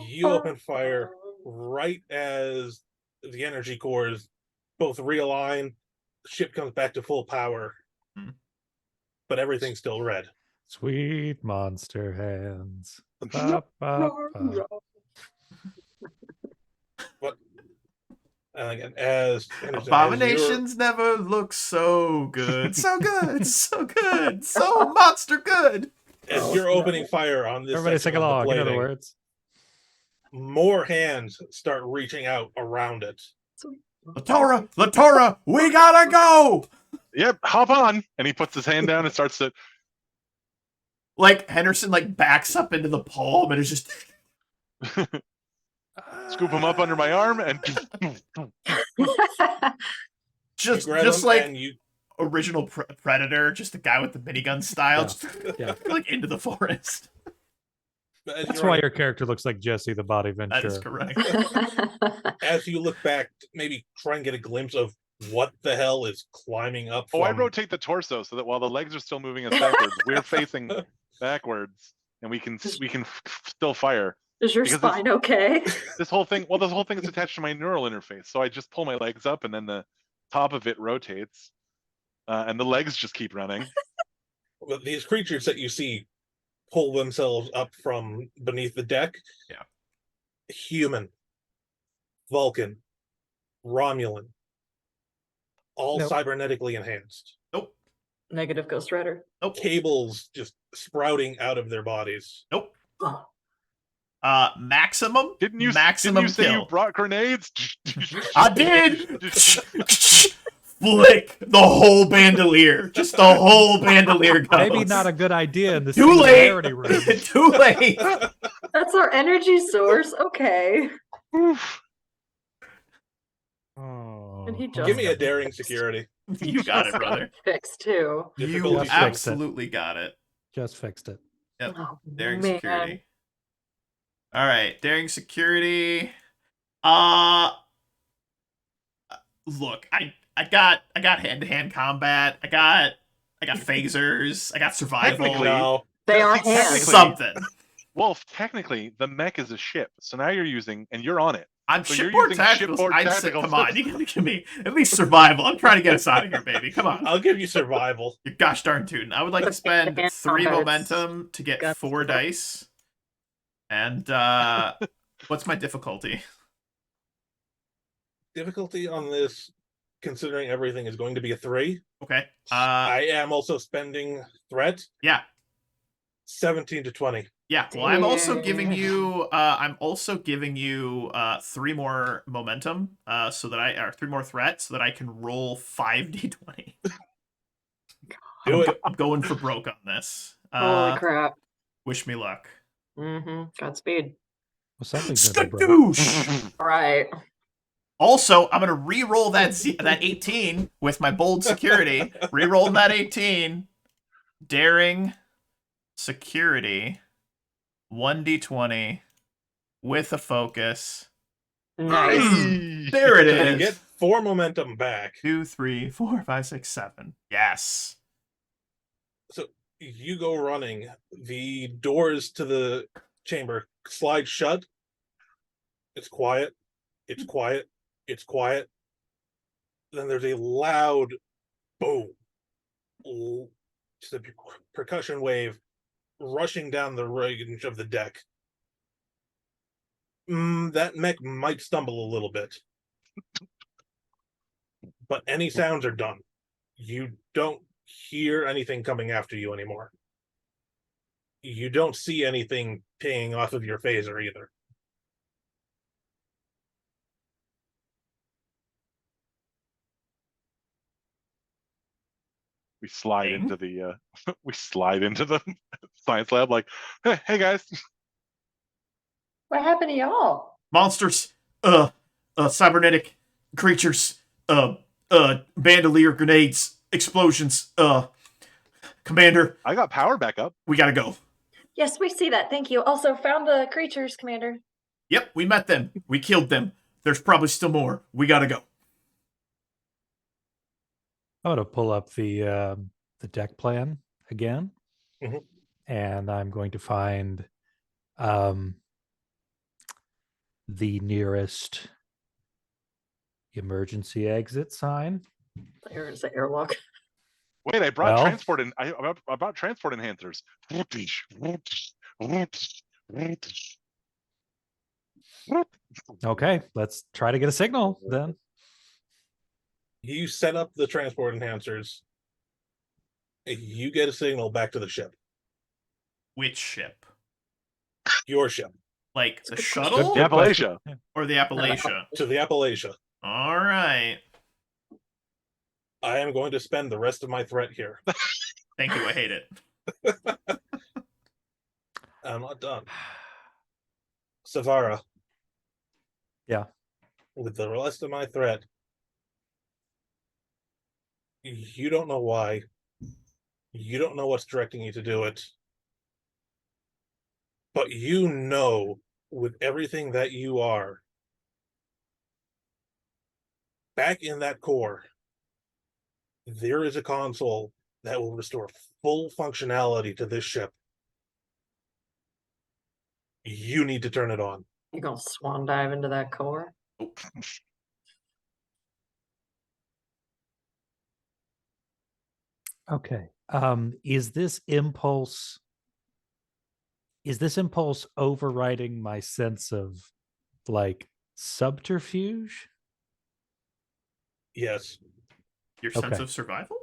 You open fire right as the energy cores both realign, the ship comes back to full power, but everything's still red. Sweet monster hands. Ba, ba, ba. But again, as Henderson, Abominations never look so good. So good. So good. So monster good. as you're opening fire on this, Everybody sing section of the along, in other plating, words. more hands start reaching out around it. Latara, we gotta go. Yep, hop on. And he puts his hand down and starts to. Like Henderson like backs up into the palm and is just Scoop him up under my arm and just You grab him like and you original Predator, just the guy with the minigun style, just Yeah. like into the forest. as That's you're why your character looks like Jesse the Body That is Ventura. correct. as you look back, maybe try and get a glimpse of what the hell is climbing up. I from- rotate the torso so that while the legs are still moving us backwards, we're facing backwards, and we can still fire. Is your Because spine okay? This whole thing is attached to my neural interface, so I just pull my legs up, and then the top of it rotates, and the legs just keep running. But these creatures that you see pull themselves up from beneath the deck. Yeah. Human, Vulcan, Romulan, all Nope. cybernetically enhanced. Nope. Negative Ghost Rider. Nope. Cables just sprouting out of their bodies. Nope. Oh. Maximum. Didn't you maximum say kill. you brought grenades? I did. Flick the whole bandolier. Just the whole bandolier goes. Maybe not a good idea in the Too late. singularity room. Too late. That's our energy source. Okay. Oof. Oh. And he just Give me a daring security. You got it, brother. Fixed too. You Difficulty Just six. fixed it. absolutely got it. Just fixed it. Yep. Oh, Daring man. security. All right, daring security. Look, I got hand-to-hand combat. I got phasers. I got survival. Technically, No. They are Technically- hands. Something. Well, technically, the mech is a ship, so now you're on it. I'm So you're shipboard using tacticals. shipboard I'd say, tacticals. come on, you gotta give me at least survival. I'm trying to get us out of here, baby. Come on. I'll give you survival. You gosh darn tootin'. I would like to spend Hand 3 combat. momentum to get Guts. 4 dice. And what's my difficulty? Difficulty on this, considering everything, is going to be a 3. Okay. I am also spending threat. Yeah. 17 to 20. Yeah. Well, I'm also Damn. giving you 3 more momentum, so that or 3 more threat, so that I can roll 5d20. Do it. I'm going for broke on this. Holy crap. Wish me luck. Mm-hmm. Godspeed. Well, something's never broke. Skadoosh! All right. Also, I'm gonna re-roll that 18 with my bold security. Re-rolling that 18. Daring security, 1d20 with a focus. Nice. There it So you is. get 4 momentum back. 2, 3, 4, 5, 6, 7. Yes. So you go running. The doors to the chamber slide shut. It's quiet. It's quiet. It's quiet. Then there's a loud boom. Just a percussion wave rushing down the range of the deck. That mech might stumble a little bit. But any sounds are done. You don't hear anything coming after you anymore. You don't see anything pinging off of your phaser either. We slide Ding. into the we slide into the science lab like, hey guys. What happened to y'all? Monsters, cybernetic creatures, bandolier grenades, explosions, Commander, I got power back up. we gotta go. Yes, we see that. Thank you. Also, found the creatures, Commander. Yep, we met them. We killed them. There's probably still more. We gotta go. I want to pull up the deck plan again, Mhm. and I'm going to find the nearest emergency exit sign. There is the airlock. Wait, I brought Well- transport and I about transport enhancers. Okay, let's try to get a signal then. You set up the transport enhancers. You get a signal back to the ship. Which ship? Your ship. Like the Good shuttle The Appalachia. or the Appalachia? To the Appalachia. All right. I am going to spend the rest of my threat here. Thank you. I hate it. I'm not done. Savara. Yeah. With the rest of my threat, you don't know why. You don't know what's directing you to do it. But you know, with everything that you are, back in that core, there is a console that will restore full functionality to this ship. You need to turn it on. You gonna swan dive into that core? Okay. Is this impulse overriding my sense of like subterfuge? Yes. Your sense Okay. of survival?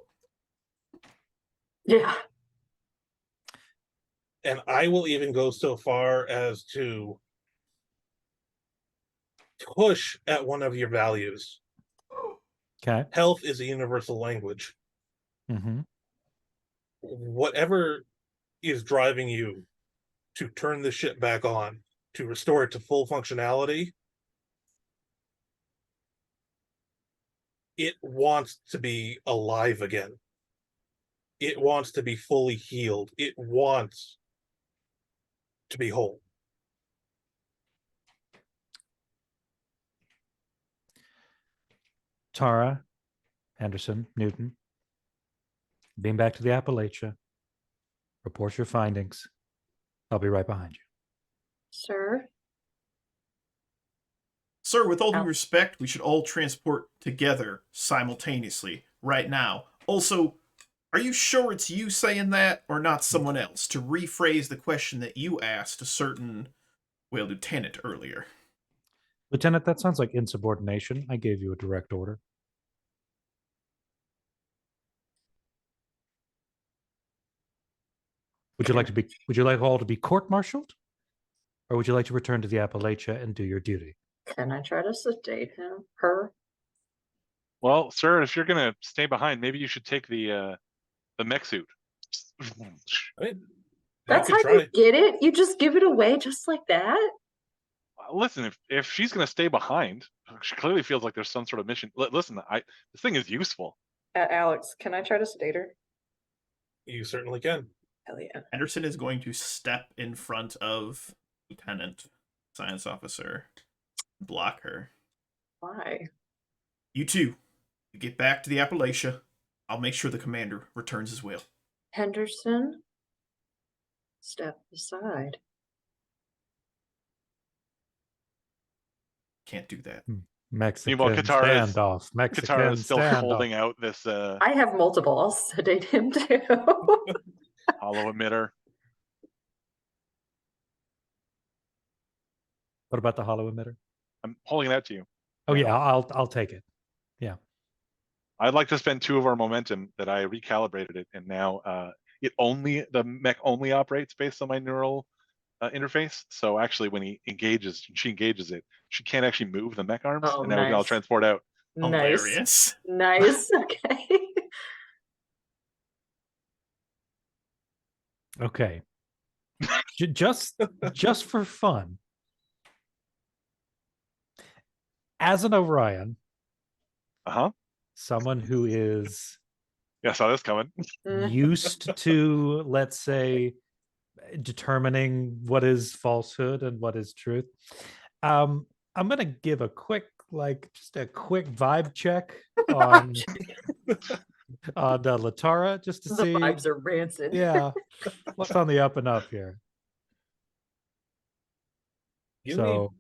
Yeah. And I will even go so far as to push at one of your values. Okay. Health is a universal language. Mm-hmm. Whatever is driving you to turn the ship back on, to restore it to full functionality, it wants to be alive again. It wants to be fully healed. It wants to be whole. Tara, Anderson, Newton, beam back to the Appalachia. Report your findings. I'll be right behind you. Sir? Sir, with all due Oh. respect, we should all transport together simultaneously right now. Also, are you sure it's you saying that or not someone else? To rephrase the question that you asked a certain, well, lieutenant earlier. Lieutenant, that sounds like insubordination. I gave you a direct order. Would you like all to be court-martialed? Or would you like to return to the Appalachia and do your duty? Can I try to sedate him? Her? Well, sir, if you're gonna stay behind, maybe you should take the mech suit. I mean, That's you how could you try. get it? You just give it away just like that? Listen, if she's gonna stay behind, she clearly feels like there's some sort of mission. Listen, this thing is useful. Alex, can I try to sedate her? You certainly can. Hell yeah. Henderson is going to step in front of Lieutenant Science Officer, block her. Why? You two, you get back to the Appalachia. I'll make sure the commander returns as well. Henderson, step aside. Can't do that. Mexican Meanwhile, standoff. Mexican Katara is still standoff. holding out this I have multiple. I'll sedate him too. hollow emitter. What about the hollow emitter? I'm holding it out to you. Oh Yeah. yeah, I'll take it. Yeah. I'd like to spend 2 of our momentum that I recalibrated it, and now the mech only operates based on my neural interface. So actually, when she engages it, she can't actually move the mech arms, Oh, and now we can all nice. transport out. Nice. Hilarious. Nice. Okay. Okay. just for fun. As an Orion, someone who is Yeah, I saw this coming. used to, let's say, determining what is falsehood and what is truth. I'm gonna give a quick vibe check on Latara, just to The see. vibes are rancid. Yeah, what's on the up and up here. You So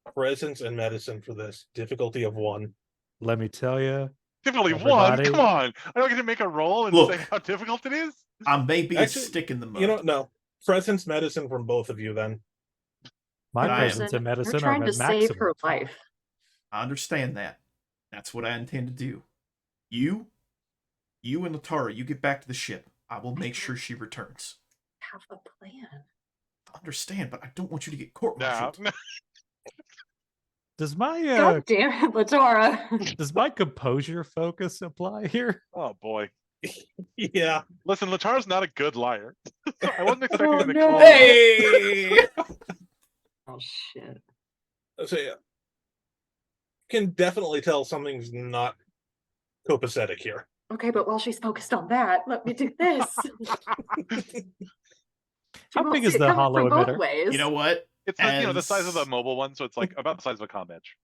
need presence and medicine for this. Difficulty of 1. let me tell you, Difficulty Everybody- 1. Come on, I don't get to make a roll and Look. say how difficult it is. I may be Actually, a stick in the mud. You know, no. Presence, medicine from both of you then. my Ryan, presence and You're medicine are trying to at save maximum. her life. I understand that. That's what I intend to do. You and Latara, you get back to the ship. I will make sure she returns. Have a plan. I understand, but I don't want you to get court No, martialed. Does my God damn it, Latara. does my composure focus apply here? Oh boy. Yeah. Listen, Latara's not a good liar. I wasn't expecting Oh, him to no. call. her. Hey! Oh shit. So yeah. Can definitely tell something's not copacetic here. Okay, but while she's focused on that, let me do this. She How won't big see is it the coming from hollow both emitter? ways. You know what? It's the size of the As- mobile one, so it's like about the size of a comm badge.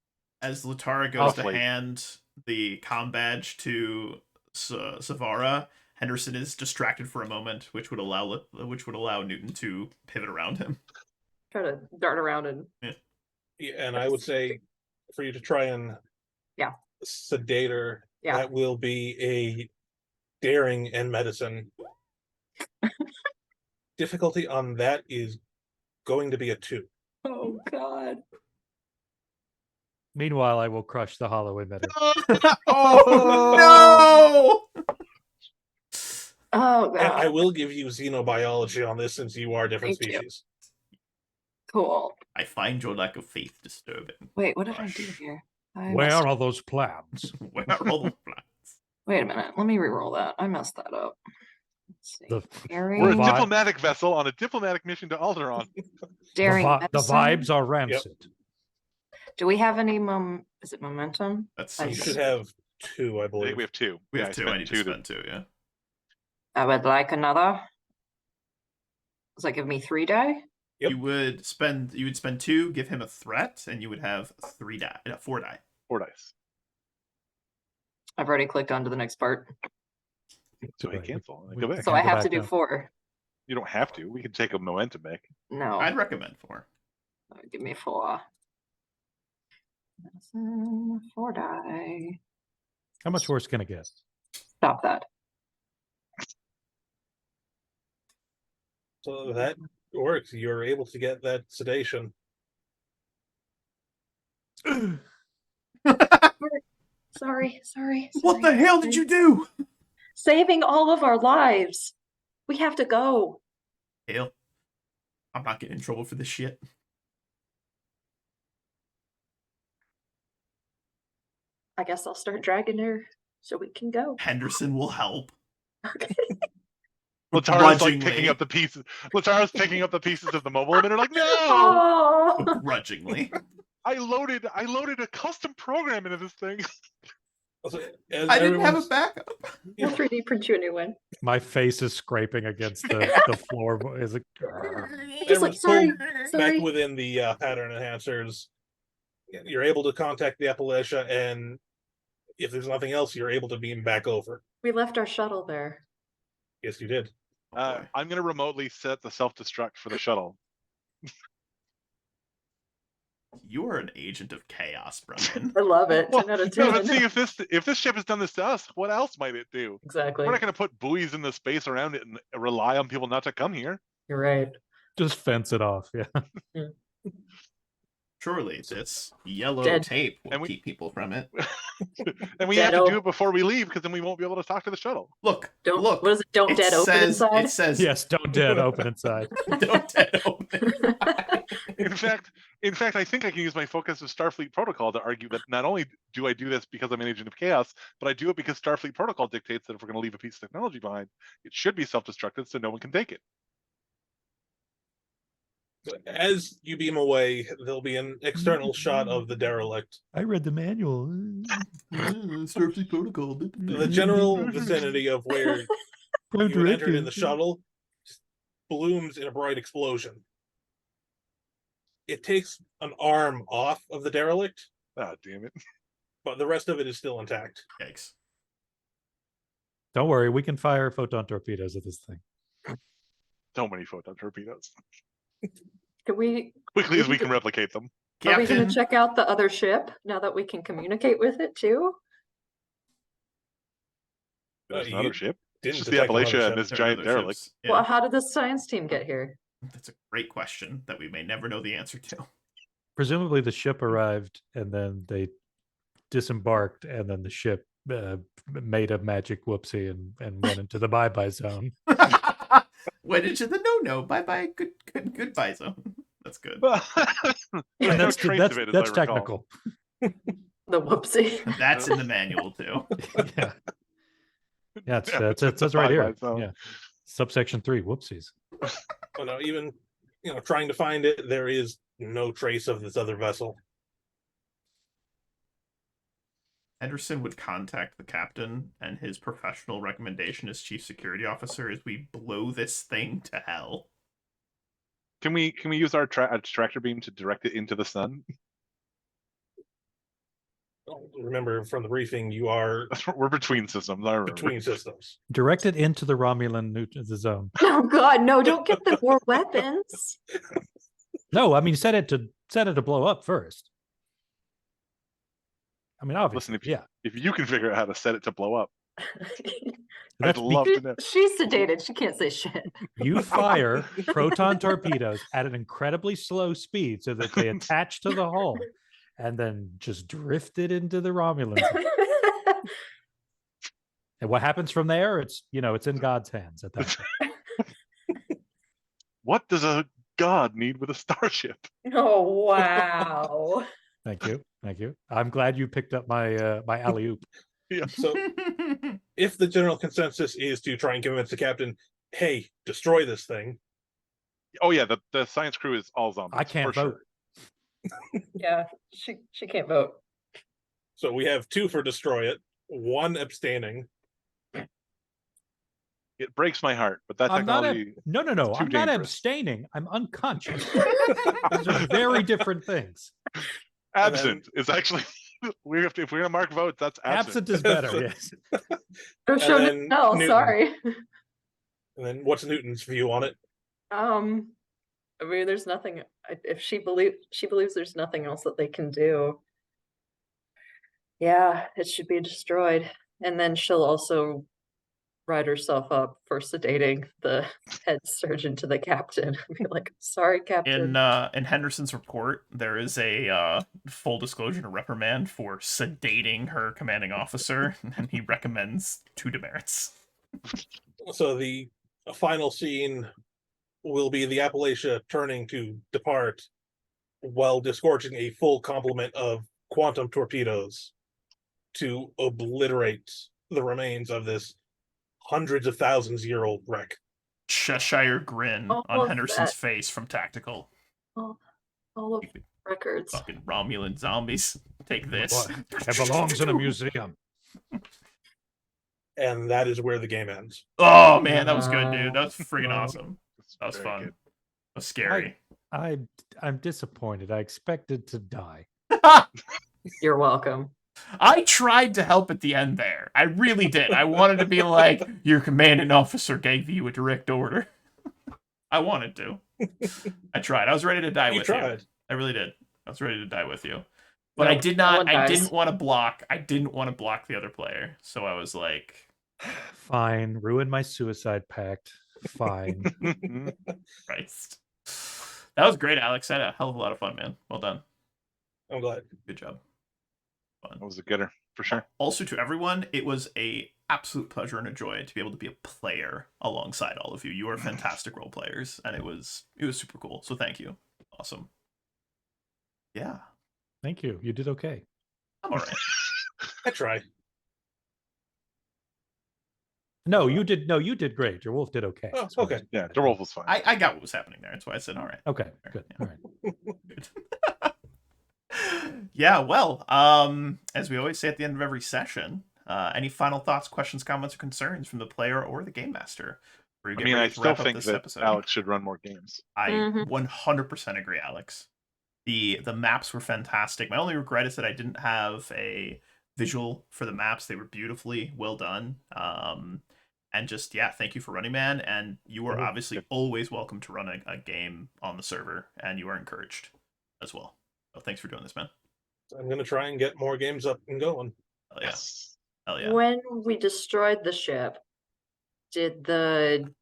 As Latara goes to Roughly. hand the comm badge to Savara, Henderson is distracted for a moment, which would allow Newton to pivot around him. Try to dart around and Yeah, and I would say for you to try and Yeah. sedate her, Yeah. that will be a daring and medicine. Difficulty on that is going to be a 2. oh god. Meanwhile, I will crush the hollow emitter. Oh no! Oh And I god. will give you xenobiology on this since you are different Thank you. species. Cool. I find your lack of faith disturbing. Wait, what did I do here? I Where messed- are those plans? Where are all the plans? Wait a minute. Let me re-roll that. I messed that up. Let's see. The- Daring, We're a Vi- diplomatic vessel on a diplomatic mission to Alderaan. daring the medicine? vibes are rancid. Do we have any is it momentum? That's I You so should good. have 2, I I believe. think we have 2. We Yeah, have two. I spent need to 2 spend 2. Yeah. I would like another. Does that give me 3 die? Yep. You would spend 2, give him a threat, and you would have 4 die. 4 dice. I've already clicked on to the next part. So I Wait, cancel. we- Go back. So Can't I go have back to do down. 4. You don't have to. We can take a momentum back. No. I'd recommend 4. Give me 4. Medicine, 4 die. How much worse can it get? Stop that. So that works. You're able to get that sedation. Sorry. What the hell did you do? Saving all of our lives. We have to go. Hell, I'm not getting in trouble for this shit. I guess I'll start dragging her so we can go. Henderson will help. Okay. Latara's like Begrudgingly. picking up the pieces. Latara's picking up the pieces of the mobile emitter. Like, no! Oh. Begrudgingly. I loaded a custom program into this thing. Also, as I didn't have a everyone's- backup. you We'll know, 3D print you a new one. My face is scraping against the floor. Is like, Just like, everyone's sorry, pulled sorry. back within the pattern enhancers. You're able to contact the Appalachia, and if there's nothing else, you're able to beam back over. We left our shuttle there. Yes, you did. Oh, boy. I'm gonna remotely set the self-destruct for the shuttle. You are an agent of chaos, Brumman. I love it. Well, 10 out of no, 10. but see, if this ship has done this to us, what else might it do? Exactly. We're not gonna put buoys in the space around it and rely on people not to come here. You're right. just fence it off. Yeah. Surely this yellow Dead. tape will And we- keep people from it. And we have to Deado. do it before we leave, because then we won't be able to talk to the shuttle. Look, Don't look. What is it? Don't It dead open says, inside. It says, Yes. Don't dead open inside. don't dead open. In fact, I think I can use my focus of Starfleet protocol to argue that not only do I do this because I'm an agent of chaos, but I do it because Starfleet protocol dictates that if we're going to leave a piece of technology behind, it should be self-destructed so no one can take it. As you beam away, there'll be an external shot of the derelict. I read the manual. Starfleet protocol. The general vicinity of where you had entered in the shuttle just blooms in a bright explosion. It takes an arm off of the derelict, Ah, damn it. but the rest of it is still intact. Yikes. Don't worry, we can fire photon torpedoes at this thing. So many photon torpedoes. Can we? Quickly as we can replicate them. Are we going Captain, to check out the other ship now that we can communicate with it too? There's you another ship. It's Didn't just the detect another Appalachia and ship. this there are giant other derelict. ships. Yeah, Well, how did the science team get here? that's a great question that we may never know the answer to. Presumably, the ship arrived and then they disembarked, and then the ship made a magic whoopsie and went into the bye-bye zone. Went into the no. Bye bye. Goodbye zone. That's good. And There's no that's trace that's, of it, as that's I recall. technical. The whoopsie. That's in the manual too. Yeah, yeah, it's, Yeah, it's, it's it's a right here. bye-bye zone. Yeah, subsection 3. Whoopsies. Oh no, even trying to find it, there is no trace of this other vessel. Henderson would contact the captain, and his professional recommendation as chief security officer is we blow this thing to hell. Can we use our tractor beam to direct it into the sun? Remember from the briefing, you are We're between systems. I remember. between systems. Directed into the Romulan the zone. Oh God, no! Don't get them more weapons. No, I mean set it to blow up first. I mean, obviously, Listen, yeah. if you can figure out how to set it to blow up, I'd That's love to know. She's sedated. She can't say shit. You fire proton torpedoes at an incredibly slow speed so that they attach to the hull and then just drift it into the Romulans. And what happens from there? It's it's in God's hands at that point. What does a god need with a starship? Oh wow! Thank you. Thank you. I'm glad you picked up my my alley oop. So if the general consensus is to try and convince the captain, hey, destroy this thing, Oh yeah, the science crew is all zombies. I can't for vote. Sure. Yeah, she can't vote. so we have 2 for destroy it, 1 abstaining. It breaks my heart, but that I'm not technology. no. too I'm not dangerous. abstaining. I'm unconscious. Those are very different things. Absent is actually if we're gonna mark votes, that's absent. Absent is better. Yes. Oh, show then no, Newton. sorry. And then what's Newton's view on it? I mean, there's nothing. If she believes there's nothing else that they can do. Yeah, it should be destroyed, and then she'll also write herself up for sedating the head surgeon to the captain. Be like, sorry, captain. In Henderson's report, there is a full disclosure and reprimand for sedating her commanding officer, and he recommends 2 demerits. So the final scene will be the Appalachia turning to depart while disgorging a full complement of quantum torpedoes to obliterate the remains of this hundreds of thousands year old wreck. Cheshire grin All on of Henderson's that. face from Tactical. All of records. Fucking Romulan zombies. Take this. Boy, it belongs in a museum. And that is where the game ends. Oh man, that was good, dude. That was freaking No. awesome. That was Very fun. good. That was scary. I'm disappointed. I expected to die. You're welcome. I tried to help at the end there. I really did. I wanted to be like, your commanding officer gave you a direct order. I wanted to. I tried. I was ready to die You with tried. you. I really did. I was ready to die with you. But I Nope, did no not. one I dies. didn't want to block. I didn't want to block the other player. So I was like, Fine. Ruin my suicide pact. Fine. Christ. That was great, Alex. I had a hell of a lot of fun, man. Well done. I'm glad. Good job. Fun. That was a gooder for sure. Also, to everyone, it was a absolute pleasure and a joy to be able to be a player alongside all of you. You are fantastic role players, and it was super cool. So thank you. Awesome. Yeah, Thank you. You did okay. I'm all right. I tried. No, you did. No, you did great. Your wolf did okay. Oh, That's what okay. Yeah, the wolf was fine. I got what was happening there. That's why I said all right. Okay, good. Yeah. All right. Good. Yeah, well, as we always say at the end of every session, any final thoughts, questions, comments, or concerns from the player or the game master? I mean, I still think that Alex should run more games. I Mhm. 100% agree, Alex. The maps were fantastic. My only regret is that I didn't have a visual for the maps. They were beautifully well done. And just, yeah, thank you for running, man. And you are Mhm. obviously Good. always welcome to run a game on the server, and you are encouraged as well. So thanks for doing this, man. I'm gonna try and get more games up and going. Hell yeah. Yes. Hell yeah. When we destroyed the ship, did the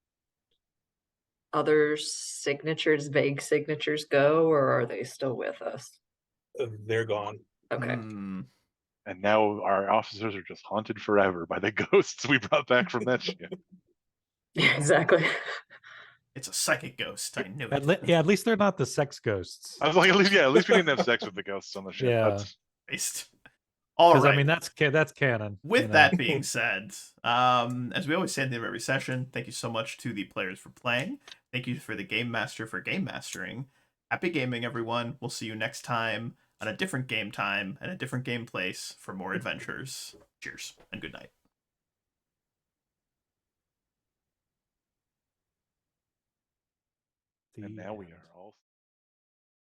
other signatures, vague signatures, go, or are they still with us? They're gone. Okay. Hmm. And now our officers are just haunted forever by the ghosts we brought back from that ship. Yeah, exactly. It's a psychic ghost. I knew At it. at least they're not the sex ghosts. I was like, at least we didn't have sex with the ghosts on the ship. Yeah. That's Christ. All Because right. I mean, that's canon. With you know. that being said, as we always say at the end of every session, thank you so much to the players for playing. Thank you for the game master for game mastering. Happy gaming, everyone. We'll see you next time on a different game time and a different game place for more adventures. Cheers and good night. and now we are all